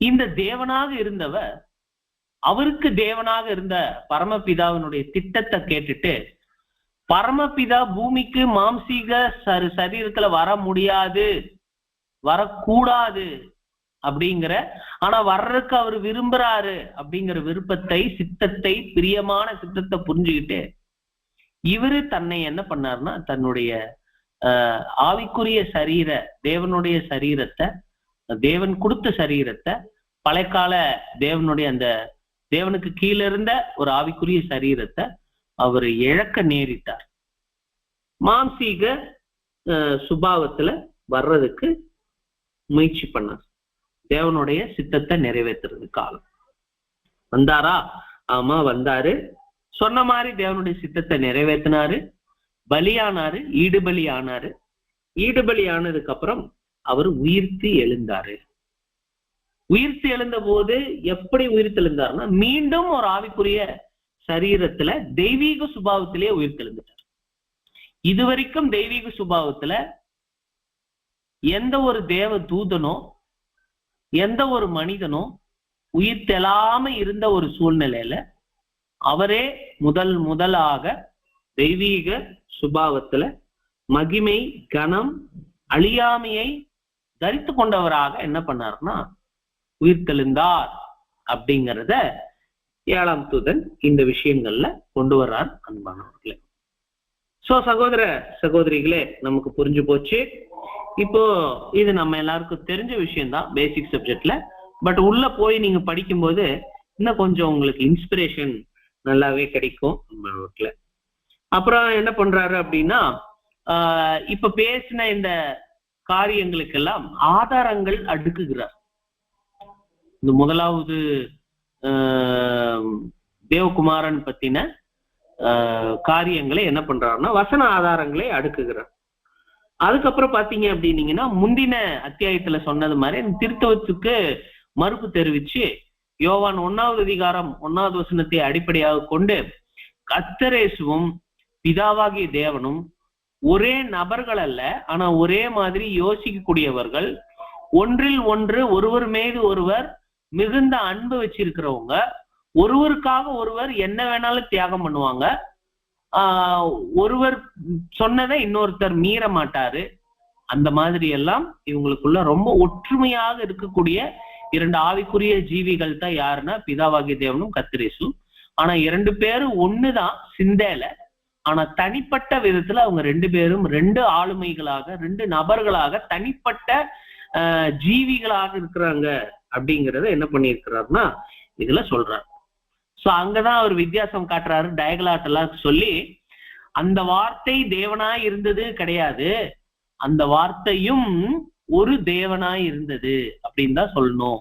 A: இந்த தேவனாக இருந்தவர், அவருக்கு தேவனாக இருந்த பரமபிதாவினுடைய திட்டத்தை கேட்டுட்டு, பரமபிதா பூமிக்கு மாம்சீக சரீரத்துல வர முடியாது, வரக்கூடாது அப்படிங்கிற, ஆனா வர்றதுக்கு அவர் விரும்புறாரு அப்படிங்கிற விருப்பத்தை, சித்தத்தை, பிரியமான சித்தத்தை புரிஞ்சுக்கிட்டு இவரு தன்னை என்ன பண்ணாருன்னா, தன்னுடைய ஆவிக்குரிய சரீர, தேவனுடைய சரீரத்தை, தேவன் கொடுத்த சரீரத்தை, பழையகால தேவனுடைய அந்த தேவனுக்கு கீழே இருந்த ஒரு ஆவிக்குரிய சரீரத்தை அவர் இழக்க நேரிட்டார். மாம்சீக சுபாவத்துல வர்றதுக்கு முயற்சி பண்ணார், தேவனுடைய சித்தத்தை நிறைவேற்றுறது காலம். வந்தாரா? ஆமா வந்தாரு. சொன்ன மாதிரி தேவனுடைய சித்தத்தை நிறைவேற்றினாரு, பலியானாரு, ஈடுபலி ஆனாரு. ஈடுபலி ஆனதுக்கு அப்புறம் அவர் உயிர்த்து எழுந்தாரு. உயிர்த்து எழுந்த போது எப்படி உயிர்த்து எழுந்தாருன்னா, மீண்டும் ஒரு ஆவிக்குரிய சரீரத்துல தெய்வீக சுபாவத்திலே உயிர்த்தெழுந்தார். இதுவரைக்கும் தெய்வீக சுபாவத்துல எந்த ஒரு தேவ தூதனோ எந்த ஒரு மனிதனோ உயிர்த்தெழாம இருந்த ஒரு சூழ்நிலையில அவரே முதலாக தெய்வீக சுபாவத்துல மகிமை, கனம், அழியாமையை தரித்து கொண்டவராக என்ன பண்ணாருன்னா உயிர்த்தெழுந்தார். அப்படிங்கிறத 7ஆம் தூதன் இந்த விஷயங்கள்ல கொண்டு வர்றார் அன்பானவர்களே. சோ சகோதர சகோதரிகளே, நமக்கு புரிஞ்சு போச்சு. இப்போ இது நம்ம எல்லாருக்கும் தெரிஞ்ச விஷயம்தான் பேசிக் சப்ஜெக்ட்ல. பட் உள்ள போய் நீங்க படிக்கும்போது இன்னும் கொஞ்சம் உங்களுக்கு இன்ஸ்பிரேஷன் நல்லாவே கிடைக்கும் அன்பானவர்களே. அப்புறம் என்ன பண்றாரு அப்படின்னா, இப்ப பேசின இந்த காரியங்களுக்கெல்லாம் ஆதாரங்கள் அடுக்குகிறார். இந்த முதலாவது தேவகுமாரன் பத்தின காரியங்களை என்ன பண்றாருன்னா வசன ஆதாரங்களை அடுக்குகிறார். அதுக்கப்புறம் பாத்தீங்க அப்படின்னீங்கன்னா, முந்தின அத்தியாயத்துல சொன்னது மாதிரி திருத்தவத்துக்கு மறுப்பு தெரிவிச்சு யோவான் 1ஆவது அதிகாரம் 1ஆவது வசனத்தை அடிப்படையாக கொண்டு கர்த்தரேசுவும் பிதாவாகிய தேவனும் ஒரே நபர்கள் அல்ல, ஆனா ஒரே மாதிரி யோசிக்கக்கூடியவர்கள், ஒன்றில் ஒன்று ஒருவர் மீது ஒருவர் மிகுந்த அன்பு வச்சிருக்கிறவங்க, ஒருவருக்காக ஒருவர் என்ன வேணாலும் தியாகம் பண்ணுவாங்க. ஒருவர் சொன்னதை இன்னொருத்தர் மீற மாட்டாரு. அந்த மாதிரி எல்லாம் இவங்களுக்குள்ள ரொம்ப ஒற்றுமையாக இருக்கக்கூடிய இரண்டு ஆவிக்குரிய ஜீவிகள் தான் யாருன்னா பிதாவாகிய தேவனும் கர்த்தரேசும். ஆனா 2 பேரும் ஒண்ணுதான் சிந்தையில. ஆனா தனிப்பட்ட விதத்துல அவங்க 2 பேரும் 2 ஆளுமைகளாக, 2 நபர்களாக, தனிப்பட்ட ஜீவிகளாக இருக்கிறாங்க அப்படிங்கறத என்ன பண்ணிருக்கிறாருன்னா இதுல சொல்றாரு. சோ அங்கதான் அவர் வித்தியாசம் காட்டுறாரு. டயகலாட் எல்லாம் சொல்லி அந்த வார்த்தை தேவனாய் இருந்தது கிடையாது, அந்த வார்த்தையும் ஒரு தேவனாய் இருந்தது அப்படின்னு தான் சொல்லணும்.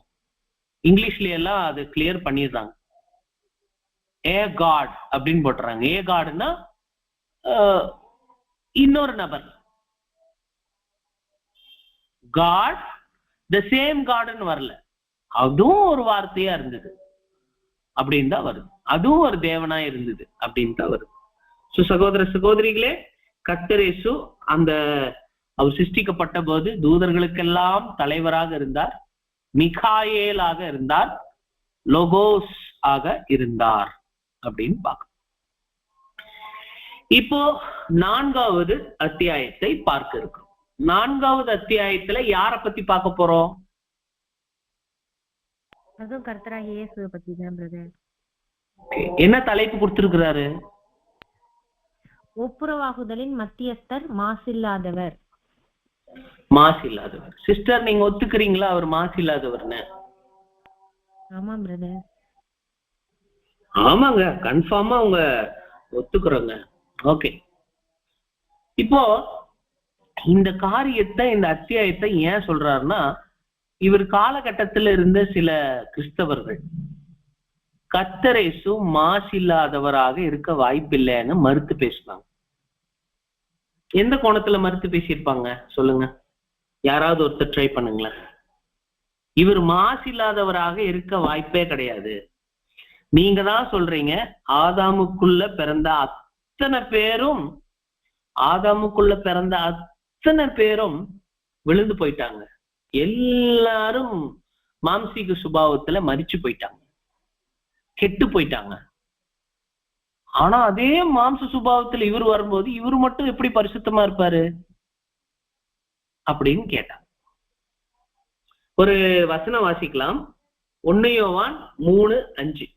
A: இங்கிலீஷ்ல எல்லாம் அது கிளியர் பண்ணிடுறாங்க. ஏ காட் அப்படின்னு போட்டுறாங்க. ஏ காடுன்னா இன்னொரு நபர். காட் த சேம் காடுன்னு வரல, அதுவும் ஒரு வார்த்தையா இருந்தது அப்படின்னு தான் வருது. அதுவும் ஒரு தேவனா இருந்தது அப்படின்னு தான் வருது. சகோதர சகோதரிகளே, கர்த்தரேசு அந்த அவர் சிருஷ்டிக்கப்பட்ட போது தூதர்களுக்கெல்லாம் தலைவராக இருந்தார், மிகாயேலாக இருந்தார், லோகோஸ் ஆக இருந்தார் அப்படின்னு பார்க்க. இப்போ 4வது அத்தியாயத்தை பார்க்க இருக்கோம். 4வது அத்தியாயத்துல யார பத்தி பார்க்க போறோம்?
C: அதுவும் கர்த்தராகிய இயேசுவை பத்தி தான் பிரதர்.
A: என்ன தலைப்பு கொடுத்திருக்கிறாரு?
C: ஒப்புரவாகுதலின் மத்தியஸ்தர், மாசில்லாதவர்.
A: மாசில்லாதவர். சிஸ்டர், நீங்க ஒத்துக்கிறீங்களா அவர் மாசில்லாதவர்னு?
C: ஆமா பிரதர்.
A: ஆமாங்க, கன்ஃபார்மா அவங்க ஒத்துக்கிறோங்க. ஓகே, இப்போ இந்த காரியத்தை, இந்த அத்தியாயத்தை ஏன் சொல்றாருன்னா, இவர் காலகட்டத்தில் இருந்த சில கிறிஸ்தவர்கள் கர்த்தரேசு மாசில்லாதவராக இருக்க வாய்ப்பில்லைன்னு மறுத்து பேசுவாங்க. எந்த கோணத்துல மறுத்து பேசியிருப்பாங்க சொல்லுங்க? யாராவது ஒருத்தர் ட்ரை பண்ணுங்களேன். இவர் மாசில்லாதவராக இருக்க வாய்ப்பே கிடையாது. நீங்க தான் சொல்றீங்க ஆதாமுக்குள்ள பிறந்த அத்தனை பேரும் விழுந்து போயிட்டாங்க, எல்லாரும் மாம்சீக சுபாவத்துல மரிச்சு போயிட்டாங்க, கெட்டு போயிட்டாங்க. ஆனா அதே மாம்ச சுபாவத்துல இவர் வரும்போது இவர் மட்டும் எப்படி பரிசுத்தமா இருப்பாரு அப்படின்னு கேட்டாங்க. ஒரு வசனம் வாசிக்கலாம். 1 யோவான் 3:5.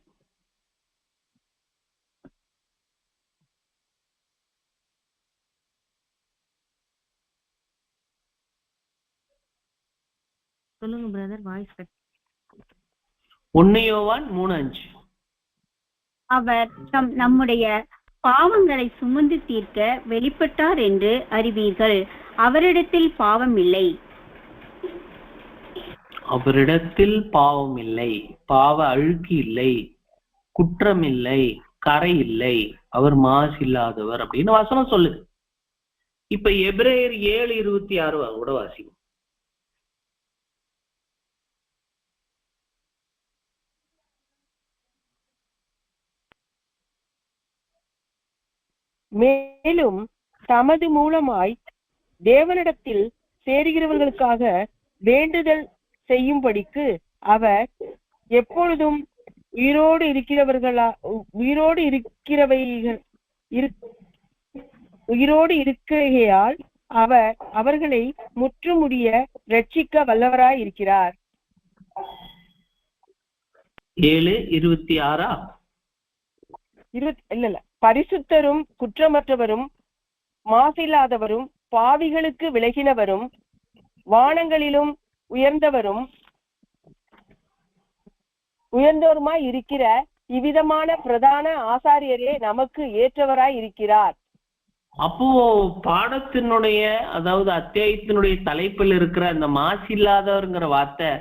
C: சொல்லுங்க பிரதர், வாய்ஸ் கட்.
A: 1 யோவான் 3:5.
E: அவர் நம்முடைய பாவங்களை சுமந்து தீர்க்க வெளிப்பட்டார் என்று அறிவீர்கள். அவரிடத்தில் பாவம் இல்லை.
A: அவரிடத்தில் பாவம் இல்லை, பாவ அழுக்கு இல்லை, குற்றம் இல்லை, கரை இல்லை, அவர் மாசு இல்லாதவர் அப்படின்னு வசனம் சொல்லுது. இப்ப எபிரேயர் 7:26 கூட வாசிக்கும்.
F: மேலும் தமது மூலமாய் தேவனிடத்தில் சேருகிறவர்களுக்காக வேண்டுதல் செய்யும்படிக்கு அவர் எப்பொழுதும் உயிரோடு இருக்கையால் அவர் அவர்களை முற்றுமுடிய ரட்சிக்க வல்லவராய் இருக்கிறார்.
A: 7:26
F: இல்ல பரிசுத்தரும் குற்றமற்றவரும் மாசில்லாதவரும் பாவிகளுக்கு விலகினவரும் வானங்களிலும் உயர்ந்தோருமாய் இருக்கிற இவ்விதமான பிரதான ஆசாரியரே நமக்கு ஏற்றவராய் இருக்கிறார்.
A: அப்போ பாடத்தினுடைய, அதாவது அத்தியாயத்தினுடைய தலைப்பில் இருக்கிற அந்த மாசில்லாதவர்ங்கிற வார்த்தை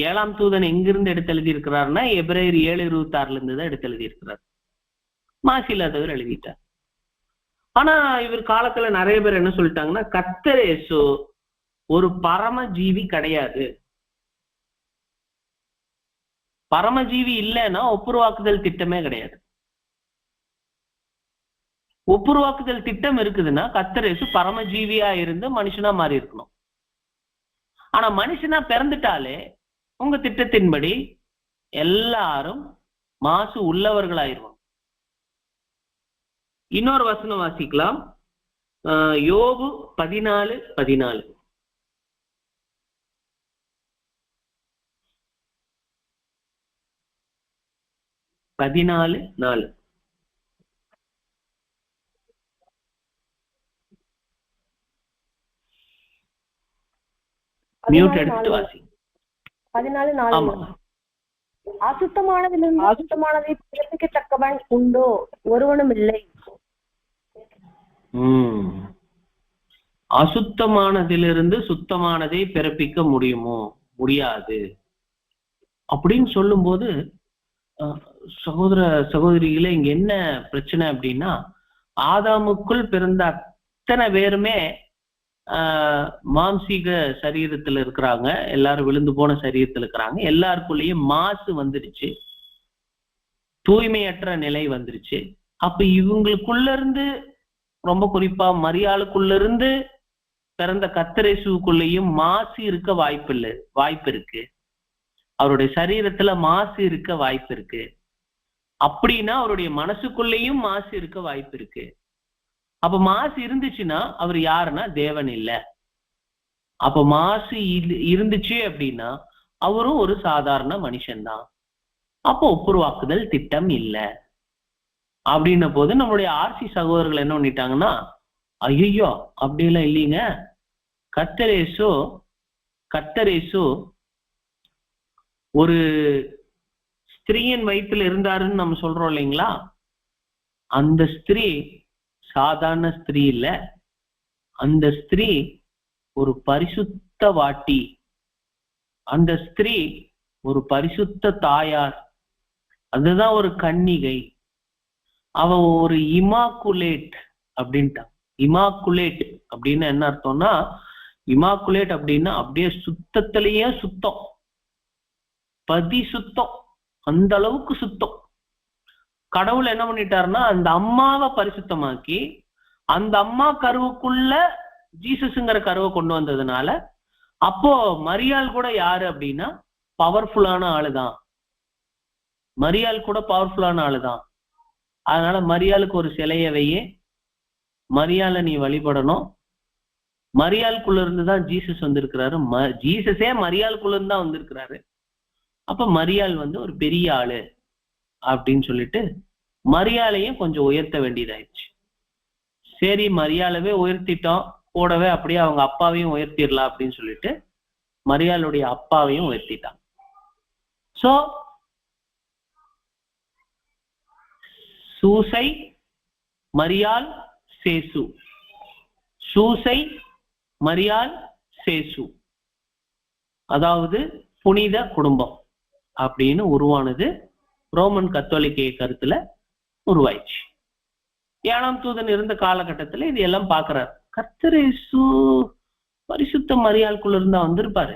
A: 7ஆம் தூதன் எங்கிருந்து எடுத்து எழுதி இருக்கிறார்னா எபிரேயர் 7:26 இருந்து தான் எடுத்து எழுதி இருக்கிறார். மாசில்லாதவர் எழுதிட்டார். ஆனா இவர் காலத்துல நிறைய பேர் என்ன சொல்லிட்டாங்கன்னா, கர்த்தரேசு ஒரு பரமஜீவி கிடையாது. பரமஜீவி இல்லைன்னா ஒப்புருவாக்குதல் திட்டமே கிடையாது. ஒப்புருவாக்குதல் திட்டம் இருக்குதுன்னா கர்த்தரேசு பரமஜீவியா இருந்து மனுஷனா மாறி இருக்கணும். ஆனா மனுஷனா பிறந்துட்டாலே உங்க திட்டத்தின்படி எல்லாரும் மாசு உள்ளவர்களாயிருவாங்க. இன்னொரு வசனம் வாசிக்கலாம். யோபு 14:14. மியூட் எடுத்து வாசி.
C: 14:4. அசுத்தமானதிலிருந்து அசுத்தமானதை பிறப்பிக்கத்தக்கவன் உண்டோ? ஒருவனும் இல்லை.
A: அசுத்தமானதிலிருந்து சுத்தமானதை பிறப்பிக்க முடியுமோ? முடியாது அப்படின்னு சொல்லும் போது, சகோதர சகோதரிகளே, இங்க என்ன பிரச்சனை அப்படின்னா, ஆதாமுக்குள் பிறந்த அத்தனை பேருமே மாம்சீக சரீரத்துல இருக்கிறாங்க, எல்லாரும் விழுந்து போன சரீரத்துல இருக்கிறாங்க. எல்லாருக்குள்ளேயும் மாசு வந்துருச்சு, தூய்மையற்ற நிலை வந்துருச்சு. அப்ப இவங்களுக்குள்ள இருந்து, ரொம்ப குறிப்பா மரியாளுக்குள்ள இருந்து பிறந்த கர்த்தரேசுக்குள்ளேயும் மாசு இருக்க வாய்ப்பு இருக்கு. அவருடைய சரீரத்துல மாசு இருக்க வாய்ப்பு இருக்கு. அப்படின்னா அவருடைய மனசுக்குள்ளேயும் மாசு இருக்க வாய்ப்பு இருக்கு. அப்ப மாசு இருந்துச்சுன்னா அவர் யாருன்னா தேவன் இல்ல. அப்ப மாசு இருந்துச்சு அப்படின்னா அவரும் ஒரு சாதாரண மனுஷன்தான். அப்போ ஒப்புருவாக்குதல் திட்டம் இல்லை அப்படின்ன போது நம்மளுடைய ஆர்சி சகோதரர்கள் என்ன பண்ணிட்டாங்கன்னா, ஐயோ அப்படியெல்லாம் இல்லைங்க, கர்த்தரேசு ஒரு ஸ்திரீயின் வயிற்றுல இருந்தாருன்னு நம்ம சொல்றோம் இல்லைங்களா, அந்த ஸ்திரீ சாதாரண ஸ்திரீ இல்ல, அந்த ஸ்திரீ ஒரு பரிசுத்த வாட்டி, அந்த ஸ்திரீ ஒரு பரிசுத்த தாயார், அதுதான் ஒரு கன்னிகை, அவ ஒரு இமாக்குலேட் அப்படின்ட்டா. இமாக்குலேட் அப்படின்னு என்ன அர்த்தம்னா, இமாக்குலேட் அப்படின்னா அப்படியே சுத்தத்திலேயே சுத்தம், சுத்தம், அந்த அளவுக்கு சுத்தம். கடவுள் என்ன பண்ணிட்டாருன்னா, அந்த அம்மாவை பரிசுத்தமாக்கி அந்த அம்மா கருவுக்குள்ள ஜீசஸ்ங்கிற கருவை கொண்டு வந்ததுனால, அப்போ மரியாள் கூட யாரு அப்படின்னா பவர்ஃபுல்லான ஆளுதான். மரியாள் கூட பவர்ஃபுல்லான ஆளுதான். அதனால மரியாளுக்கு ஒரு சிலையை வையே, மரியாளை நீ வழிபடணும். மரியாளுக்குள்ள இருந்துதான் ஜீசஸ் வந்திருக்கிறாரு. ஜீசஸே மரியாளுக்குள்ள இருந்து தான் வந்திருக்கிறாரு. அப்ப மரியாள் ஒரு பெரிய ஆளு அப்படின்னு சொல்லிட்டு மரியாளையும் கொஞ்சம் உயர்த்த வேண்டியதாயிடுச்சு. சரி, மரியாளவே உயர்த்திட்டோம், கூடவே அப்படியே அவங்க அப்பாவையும் உயர்த்திடலாம் அப்படின்னு சொல்லிட்டு மரியாளுடைய அப்பாவையும் உயர்த்திட்டான். சோ சூசை, மரியாள், சேசு, சூசை, மரியாள், சேசு, அதாவது புனித குடும்பம் அப்படின்னு உருவானது ரோமன் கத்தோலிக்க கருத்துல உருவாயிடுச்சு. 7ஆம் தூதன் இருந்த காலகட்டத்துல இது எல்லாம் பாக்குறாரு. கர்த்தரேசு பரிசுத்த மரியாளுக்குள்ள இருந்தா வந்திருப்பாரு.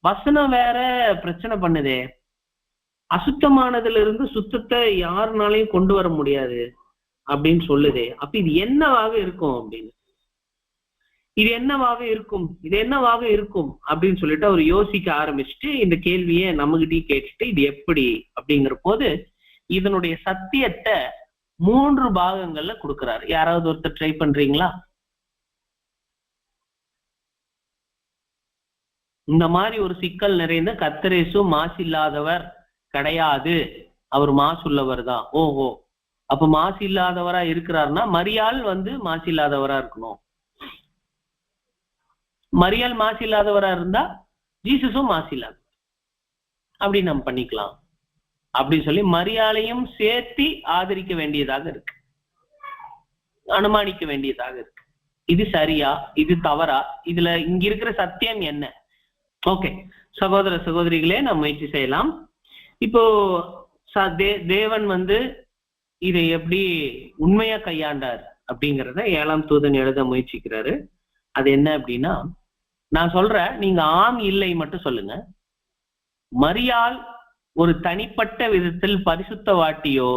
A: வசனம் வேற பிரச்சனை பண்ணுதே, அசுத்தமானதுல இருந்து சுத்தத்தை யாருனாலையும் கொண்டு வர முடியாது அப்படின்னு சொல்லுதே. அப்ப இது என்னவாக இருக்கும் அப்படின்னு, இது என்னவாக இருக்கும் அப்படின்னு சொல்லிட்டு அவர் யோசிக்க ஆரம்பிச்சுட்டு இந்த கேள்வியை நம்மகிட்டயே கேட்டுட்டு, இது எப்படி அப்படிங்கிற போது இதனுடைய சத்தியத்தை 3 பாகங்கள்ல கொடுக்கிறாரு. யாராவது ஒருத்தர் ட்ரை பண்றீங்களா? இந்த மாதிரி ஒரு சிக்கல் நிறைந்த, கர்த்தரேசு மாசு இல்லாதவர் கிடையாது, அவர் மாசு உள்ளவர் தான். ஓஹோ, அப்ப மாசு இல்லாதவரா இருக்கிறாருன்னா மரியாள் மாசு இல்லாதவரா இருக்கணும். மரியாள் மாசு இல்லாதவரா இருந்தா ஜீசஸும் மாசு இல்லாத அப்படி நம்ம பண்ணிக்கலாம் அப்படின்னு சொல்லி மரியாளையும் சேர்த்தி ஆதரிக்க வேண்டியதாக இருக்கு, அனுமானிக்க வேண்டியதாக இருக்கு. இது சரியா, இது தவறா, இதுல இங்க இருக்கிற சத்தியம் என்ன? ஓகே சகோதர சகோதரிகளே, நம்ம முயற்சி செய்யலாம். இப்போ தேவன் இதை எப்படி உண்மையா கையாண்டார் அப்படிங்கிறத 7ஆம் தூதன் எழுத முயற்சிக்கிறாரு. அது என்ன அப்படின்னா, நான் சொல்றேன், நீங்க ஆம் இல்லை மட்டும் சொல்லுங்க. மரியாள் ஒரு தனிப்பட்ட விதத்தில் பரிசுத்த வாட்டியோ,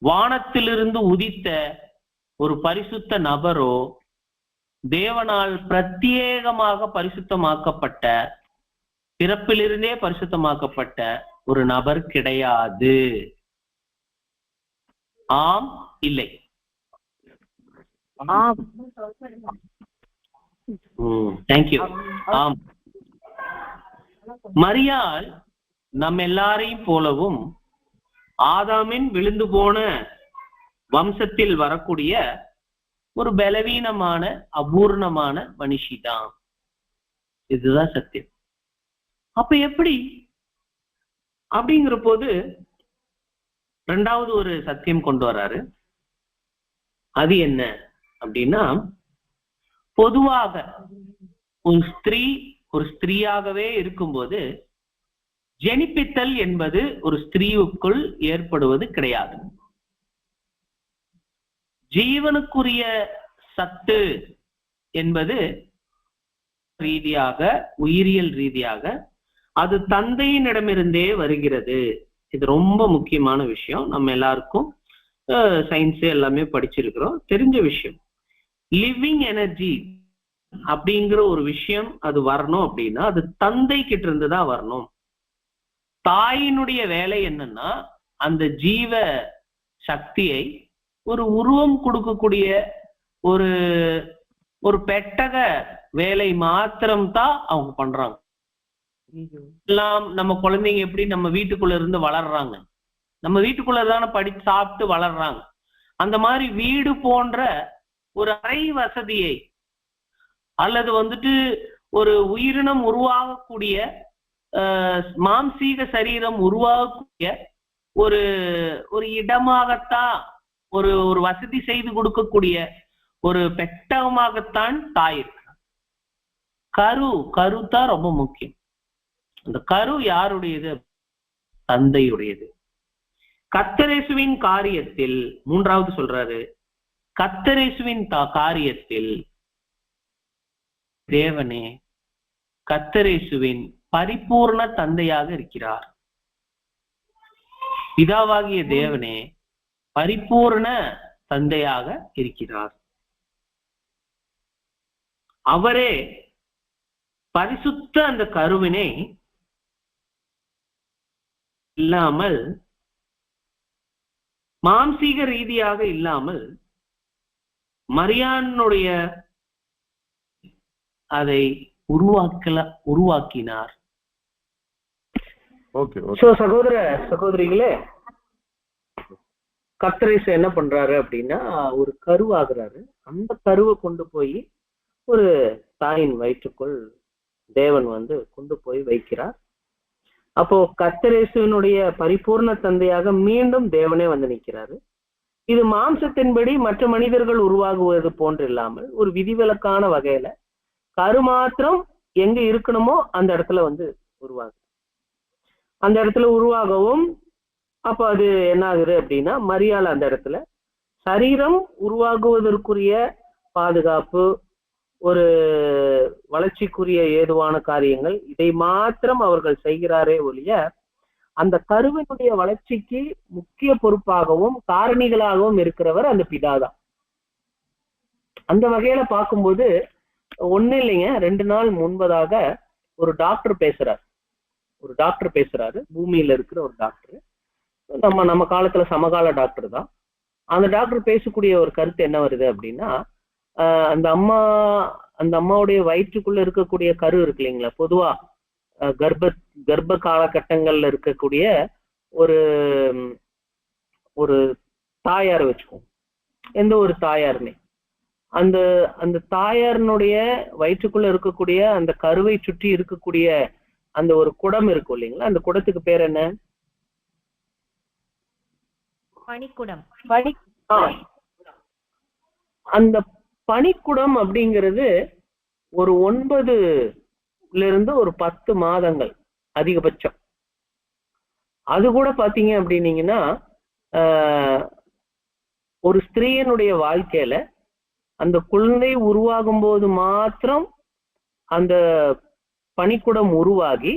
A: வானத்திலிருந்து உதித்த ஒரு பரிசுத்த நபரோ, தேவனால் பிரத்யேகமாக பரிசுத்தமாக்கப்பட்ட பிறப்பிலிருந்தே பரிசுத்தமாக்கப்பட்ட ஒரு நபர் கிடையாது. ஆம் இல்லை? தேங்க்யூ. ஆம். மரியாள் நம் எல்லாரையும் போலவும் ஆதாமின் விழுந்து போன வம்சத்தில் வரக்கூடிய ஒரு பலவீனமான அபூர்ணமான மனுஷிதான். இதுதான் சத்தியம். அப்ப எப்படி அப்படிங்கிற போது இரண்டாவது ஒரு சத்தியம் கொண்டு வராரு. அது என்ன அப்படின்னா, பொதுவாக ஒரு ஸ்திரீயாகவே இருக்கும்போது ஜெனிப்பித்தல் என்பது ஒரு ஸ்திரீவுக்குள் ஏற்படுவது கிடையாது. ஜீவனுக்குரிய சத்து என்பது ரீதியாக, உயிரியல் ரீதியாக அது தந்தையினிடமிருந்தே வருகிறது. இது ரொம்ப முக்கியமான விஷயம். நம்ம எல்லாருக்கும் சயின்ஸ் எல்லாமே படிச்சிருக்கிறோம், தெரிஞ்ச விஷயம். லிவிங் எனர்ஜி அப்படிங்கிற ஒரு விஷயம் அது வரணும் அப்படின்னா அது தந்தை கிட்ட இருந்து தான் வரணும். தாயினுடைய வேலை என்னன்னா அந்த ஜீவ சக்தியை ஒரு உருவம் கொடுக்கக்கூடிய ஒரு ஒரு பெட்டக வேலை மாத்திரம்தான் அவங்க பண்றாங்க. எல்லாம் நம்ம குழந்தைங்க எப்படி நம்ம வீட்டுக்குள்ள இருந்து வளர்றாங்க, நம்ம வீட்டுக்குள்ள தானே படிச்சு சாப்பிட்டு வளர்றாங்க. அந்த மாதிரி வீடு போன்ற ஒரு அறை வசதியை அல்லது ஒரு உயிரினம் உருவாகக்கூடிய மாம்சீக சரீரம் உருவாகக்கூடிய ஒரு ஒரு இடமாகத்தான், ஒரு ஒரு வசதி செய்து கொடுக்கக்கூடிய ஒரு பெட்டகமாகத்தான் தாய் இருக்கு. கரு தான் ரொம்ப முக்கியம். அந்த கரு யாருடையது? தந்தையுடையது. கர்த்தரேசுவின் காரியத்தில் மூன்றாவது சொல்றாரு, கர்த்தரேசுவின் காரியத்தில் தேவனே கர்த்தரேசுவின் பரிபூர்ண தந்தையாக இருக்கிறார். பிதாவாகிய தேவனே பரிபூர்ண தந்தையாக இருக்கிறார். அவரே பரிசுத்த அந்த கருவினை இல்லாமல், மாம்சீக ரீதியாக இல்லாமல் மரியானுடைய அதை உருவாக்கினார். சகோதர சகோதரிகளே, கர்த்தரேசு என்ன பண்றாரு அப்படின்னா ஒரு கருவாகிறாரு. அந்த கருவை கொண்டு போய் ஒரு தாயின் வயிற்றுக்குள் தேவன் கொண்டு போய் வைக்கிறார். அப்போ கர்த்தரேசுவினுடைய பரிபூர்ண தந்தையாக மீண்டும் தேவனே நிற்கிறாரு. இது மாம்சத்தின்படி மற்ற மனிதர்கள் உருவாகுவது போன்று இல்லாமல் ஒரு விதிவிலக்கான வகையில கரு மாத்திரம் எங்க இருக்கணுமோ அந்த இடத்துல உருவாகுது. அந்த இடத்துல உருவாகவும் அப்ப அது என்ன ஆகுது அப்படின்னா மரியாள் அந்த இடத்துல சரீரம் உருவாகுவதற்குரிய பாதுகாப்பு, ஒரு வளர்ச்சிக்குரிய ஏதுவான காரியங்கள், இதை மாத்திரம் அவர்கள் செய்கிறாரே ஒழிய அந்த கருவினுடைய வளர்ச்சிக்கு முக்கிய பொறுப்பாகவும் காரணிகளாகவும் இருக்கிறவர் அந்த பிதாதான். அந்த வகையில பார்க்கும்போது ஒண்ணு இல்லைங்க, 2 நாள் முன்பதாக ஒரு டாக்டர் பேசுறாரு. பூமியில இருக்கிற ஒரு டாக்டர், நம்ம காலத்துல சமகால டாக்டர் தான். அந்த டாக்டர் பேசக்கூடிய ஒரு கருத்து என்ன வருது அப்படின்னா, அந்த அம்மாவுடைய வயிற்றுக்குள்ள இருக்கக்கூடிய கரு இருக்கு இல்லைங்களா, பொதுவா கர்ப்ப காலகட்டங்கள்ல இருக்கக்கூடிய ஒரு ஒரு தாயார் வச்சுக்கோம், எந்த ஒரு தாயாருமே அந்த தாயாரினுடைய வயிற்றுக்குள்ள இருக்கக்கூடிய அந்த கருவை சுற்றி இருக்கக்கூடிய அந்த ஒரு குடம் இருக்கும் இல்லைங்களா, அந்த குடத்துக்கு பேர் என்ன?
C: பனிக்குடம்.
A: அந்த பனிக்குடம் அப்படிங்கிறது ஒரு 9 ஒரு 10 மாதங்கள் அதிகபட்சம். அது கூட பாத்தீங்க அப்படின்னீங்கன்னா ஒரு ஸ்திரீயனுடைய வாழ்க்கையில அந்த குழந்தை உருவாகும் போது மாத்திரம் அந்த பனிக்குடம் உருவாகி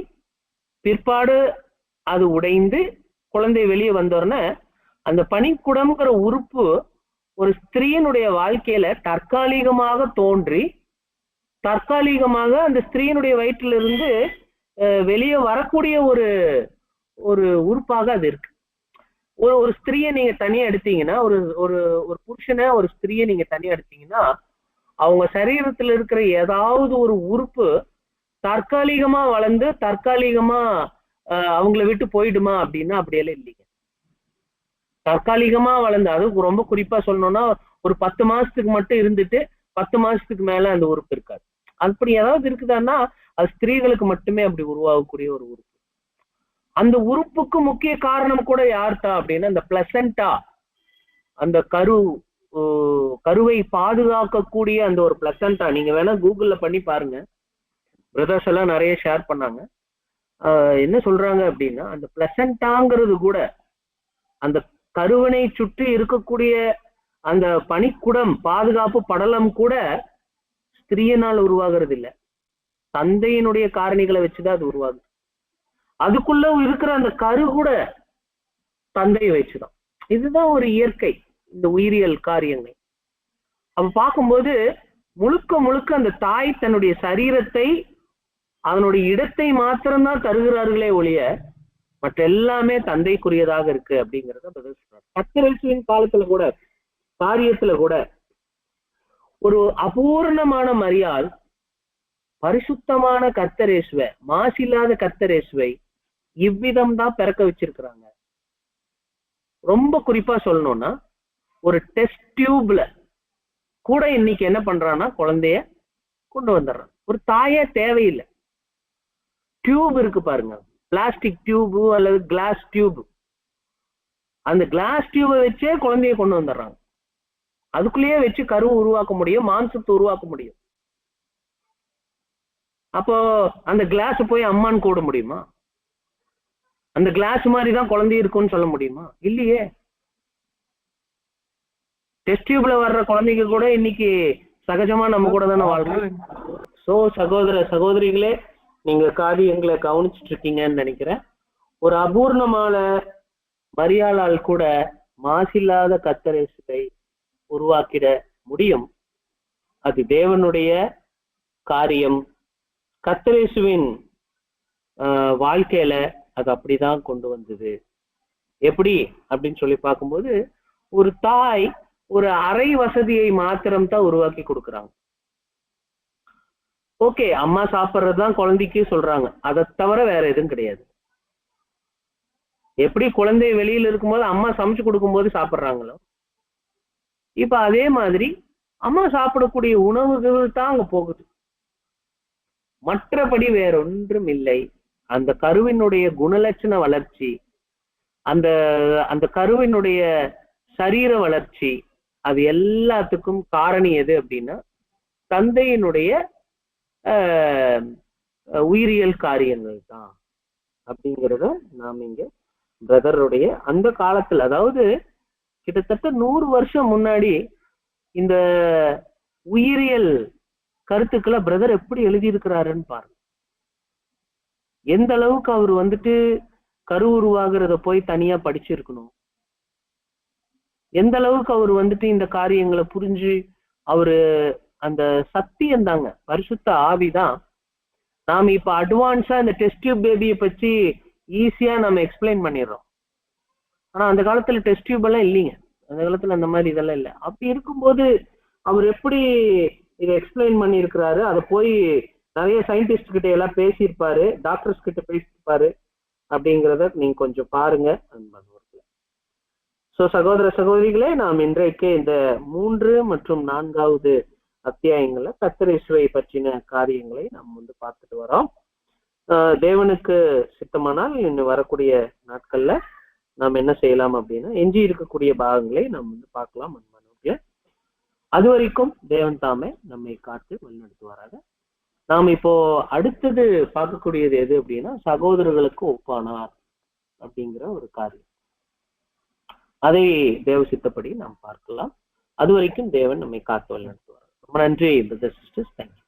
A: பிற்பாடு அது உடைந்து குழந்தை வெளியே வந்தோடனே அந்த பனிக்குடம்ங்கிற உறுப்பு ஒரு ஸ்திரீயனுடைய வாழ்க்கையில தற்காலிகமாக தோன்றி தற்காலிகமாக அந்த ஸ்திரீயனுடைய வயிற்றிலிருந்து வெளியே வரக்கூடிய ஒரு ஒரு உறுப்பாக அது இருக்கு. ஒரு ஸ்திரீயை நீங்க தனியா எடுத்தீங்கன்னா, ஒரு ஒரு ஒரு புருஷனை ஒரு ஸ்திரீயை நீங்க தனியா எடுத்தீங்கன்னா, அவங்க சரீரத்துல இருக்கிற ஏதாவது ஒரு உறுப்பு தற்காலிகமா வளர்ந்து தற்காலிகமா அவங்கள விட்டு போயிடுமா அப்படின்னா அப்படியெல்லாம் இல்லைங்க. தற்காலிகமா வளர்ந்து, அது ரொம்ப குறிப்பா சொல்லணும்னா ஒரு 10 மாசத்துக்கு மட்டும் இருந்துட்டு 10 மாசத்துக்கு மேல அந்த உறுப்பு இருக்காது. அப்படி ஏதாவது இருக்குதான்னா அது ஸ்திரீகளுக்கு மட்டுமே அப்படி உருவாகக்கூடிய ஒரு உறுப்பு. அந்த உறுப்புக்கு முக்கிய காரணம் கூட யார்தான் அப்படின்னா அந்த பிளசண்டா, அந்த கருவை பாதுகாக்கக்கூடிய அந்த ஒரு பிளசண்டா. நீங்க வேணா கூகுள்ல பண்ணி பாருங்க, பிரதர்ஸ் எல்லாம் நிறைய ஷேர் பண்ணாங்க. என்ன சொல்றாங்க அப்படின்னா அந்த பிளசண்டாங்கிறது கூட, அந்த கருவனை சுற்றி இருக்கக்கூடிய அந்த பனிக்குடம் பாதுகாப்பு படலம் கூட ஸ்திரீயினால் உருவாகிறது இல்லை, தந்தையினுடைய காரணிகளை வச்சுதான் அது உருவாகுது. அதுக்குள்ள இருக்கிற அந்த கரு கூட தந்தையை வச்சுதான். இதுதான் ஒரு இயற்கை, இந்த உயிரியல் காரியங்கள். அப்ப பார்க்கும்போது முழுக்க முழுக்க அந்த தாய் தன்னுடைய சரீரத்தை, அதனுடைய இடத்தை மாத்திரம்தான் தருகிறார்களே ஒழிய மற்ற எல்லாமே தந்தைக்குரியதாக இருக்கு அப்படிங்கிறத பதில் சொல்றாரு. கர்த்தரின் காலத்துல கூட, காரியத்துல கூட ஒரு அபூர்ணமான மரியாள் பரிசுத்தமான கர்த்தரேசுவை, மாசில்லாத கர்த்தரேசுவை இவ்விதம் தான் பிறக்க வச்சிருக்கிறாங்க. ரொம்ப குறிப்பா சொல்லணும்னா ஒரு டெஸ்ட் டியூப்ல கூட இன்னைக்கு என்ன பண்றான்னா குழந்தைய கொண்டு வந்துடுறான். ஒரு தாயே தேவையில்லை. டியூப் இருக்கு பாருங்க, பிளாஸ்டிக் டியூபு அல்லது கிளாஸ் டியூப், அந்த கிளாஸ் டியூபை வச்சே குழந்தைய கொண்டு வந்துடுறாங்க. அதுக்குள்ளேயே வச்சு கருவை உருவாக்க முடியும், மாம்சத்தை உருவாக்க முடியும். அப்போ அந்த கிளாஸ் போய் அம்மான்னு கூட முடியுமா? அந்த கிளாஸ் மாதிரி தான் குழந்தை இருக்குன்னு சொல்ல முடியுமா? இல்லையே. டெஸ்ட் டியூப்ல வர்ற குழந்தைங்க கூட இன்னைக்கு சகஜமா நம்ம கூட தானே வாழ்றோம். சோ சகோதர சகோதரிகளே, நீங்க காரியங்களை கவனிச்சுட்டு இருக்கீங்கன்னு நினைக்கிறேன். ஒரு அபூர்ணமான மரியாளால் கூட மாசில்லாத கர்த்தரேசுவை உருவாக்கிட முடியும். அது தேவனுடைய காரியம். கர்த்தரேசுவின் வாழ்க்கையில அது அப்படிதான் கொண்டு வந்தது. எப்படி அப்படின்னு சொல்லி பார்க்கும்போது, ஒரு தாய் ஒரு அரை வசதியை மாத்திரம் தான் உருவாக்கி கொடுக்குறாங்க. ஓகே, அம்மா சாப்பிட்றதுதான் குழந்தைக்கு சொல்றாங்க, அதை தவிர வேற எதுவும் கிடையாது. எப்படி குழந்தை வெளியில இருக்கும்போது அம்மா சமைச்சு கொடுக்கும்போது சாப்பிட்றாங்களோ, இப்ப அதே மாதிரி அம்மா சாப்பிடக்கூடிய உணவுகள் தான் அங்க போகுது, மற்றபடி வேற ஒன்றும் இல்லை. அந்த கருவினுடைய குணலட்சண வளர்ச்சி, அந்த அந்த கருவினுடைய சரீர வளர்ச்சி, அது எல்லாத்துக்கும் காரணி எது அப்படின்னா தந்தையினுடைய உயிரியல் காரியங்கள் தான் அப்படிங்கிறத நாம் இங்க பிரதருடைய அந்த காலத்துல, அதாவது கிட்டத்தட்ட 100 வருஷம் முன்னாடி இந்த உயிரியல் கருத்துக்களை பிரதர் எப்படி எழுதியிருக்கிறாருன்னு பாருங்க. எந்த அளவுக்கு அவர் வந்துட்டு கரு உருவாகிறத போய் தனியா படிச்சிருக்கணும், எந்த அளவுக்கு அவர் வந்துட்டு இந்த காரியங்களை புரிஞ்சு அவரு அந்த சத்தியம் தாங்க, பரிசுத்த ஆவிதான். நாம இப்ப அட்வான்ஸா இந்த டெஸ்ட் டியூப் பேபியை பற்றி ஈஸியா நம்ம எக்ஸ்பிளைன் பண்ணிடுறோம். ஆனா அந்த காலத்துல டெஸ்ட் டியூப் எல்லாம் இல்லைங்க, அந்த காலத்துல அந்த மாதிரி இதெல்லாம் இல்லை. அப்படி இருக்கும்போது அவர் எப்படி இதை எக்ஸ்பிளைன் பண்ணியிருக்கிறாரு, அதை போய் நிறைய சயின்டிஸ்ட் கிட்ட எல்லாம் பேசியிருப்பாரு, டாக்டர்ஸ் கிட்ட பேசியிருப்பாரு அப்படிங்கிறத நீங்க கொஞ்சம் பாருங்க. சோ சகோதர சகோதரிகளே, நாம் இன்றைக்கு இந்த 3 மற்றும் 4வது அத்தியாயங்கள்ல கர்த்தரேசுவை பற்றின காரியங்களை நாம் பார்த்துட்டு வரோம். தேவனுக்கு சித்தமானால் இன்னும் வரக்கூடிய நாட்கள்ல நாம் என்ன செய்யலாம் அப்படின்னா எஞ்சி இருக்கக்கூடிய பாகங்களை நாம் பார்க்கலாம். அது வரைக்கும் தேவன் தாமே நம்மை காத்து வழிநடத்துவாராக. நாம் இப்போ அடுத்தது பார்க்கக்கூடியது எது அப்படின்னா சகோதரர்களுக்கு ஒப்பானார் அப்படிங்கிற ஒரு காரியம். அதை தேவ சித்தப்படி நாம் பார்க்கலாம். அது வரைக்கும் தேவன் நம்மை காத்து வழிநடத்துவார். ரொம்ப நன்றி பிரதர் சிஸ்டர்ஸ். தேங்க்யூ.